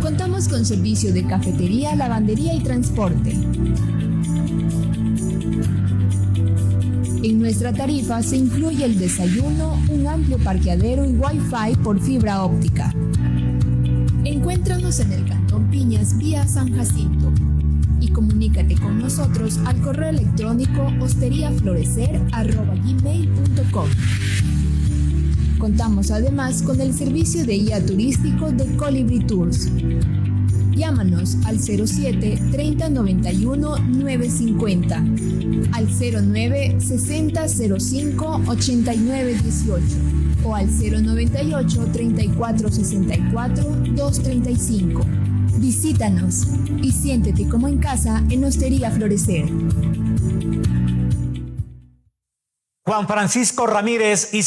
Contamos con servicio de cafetería, lavandería y transporte. En nuestra tarifa se incluye el desayuno, un amplio parqueadero y Wi-Fi por fibra óptica. Encuéntranos en el Cantón Piñas, vía San Jacinto, y comunícate con nosotros al correo electrónico hosteriaflorecer@gmail.com. Contamos además con el servicio de guía turístico de Colibri Tours. Llámanos al 07 30 91 950, al 09 60 05 89 18 o al 098 34 64 235. Visítanos y siéntete como en casa en Hostería Florecer. Juan Francisco Ramírez y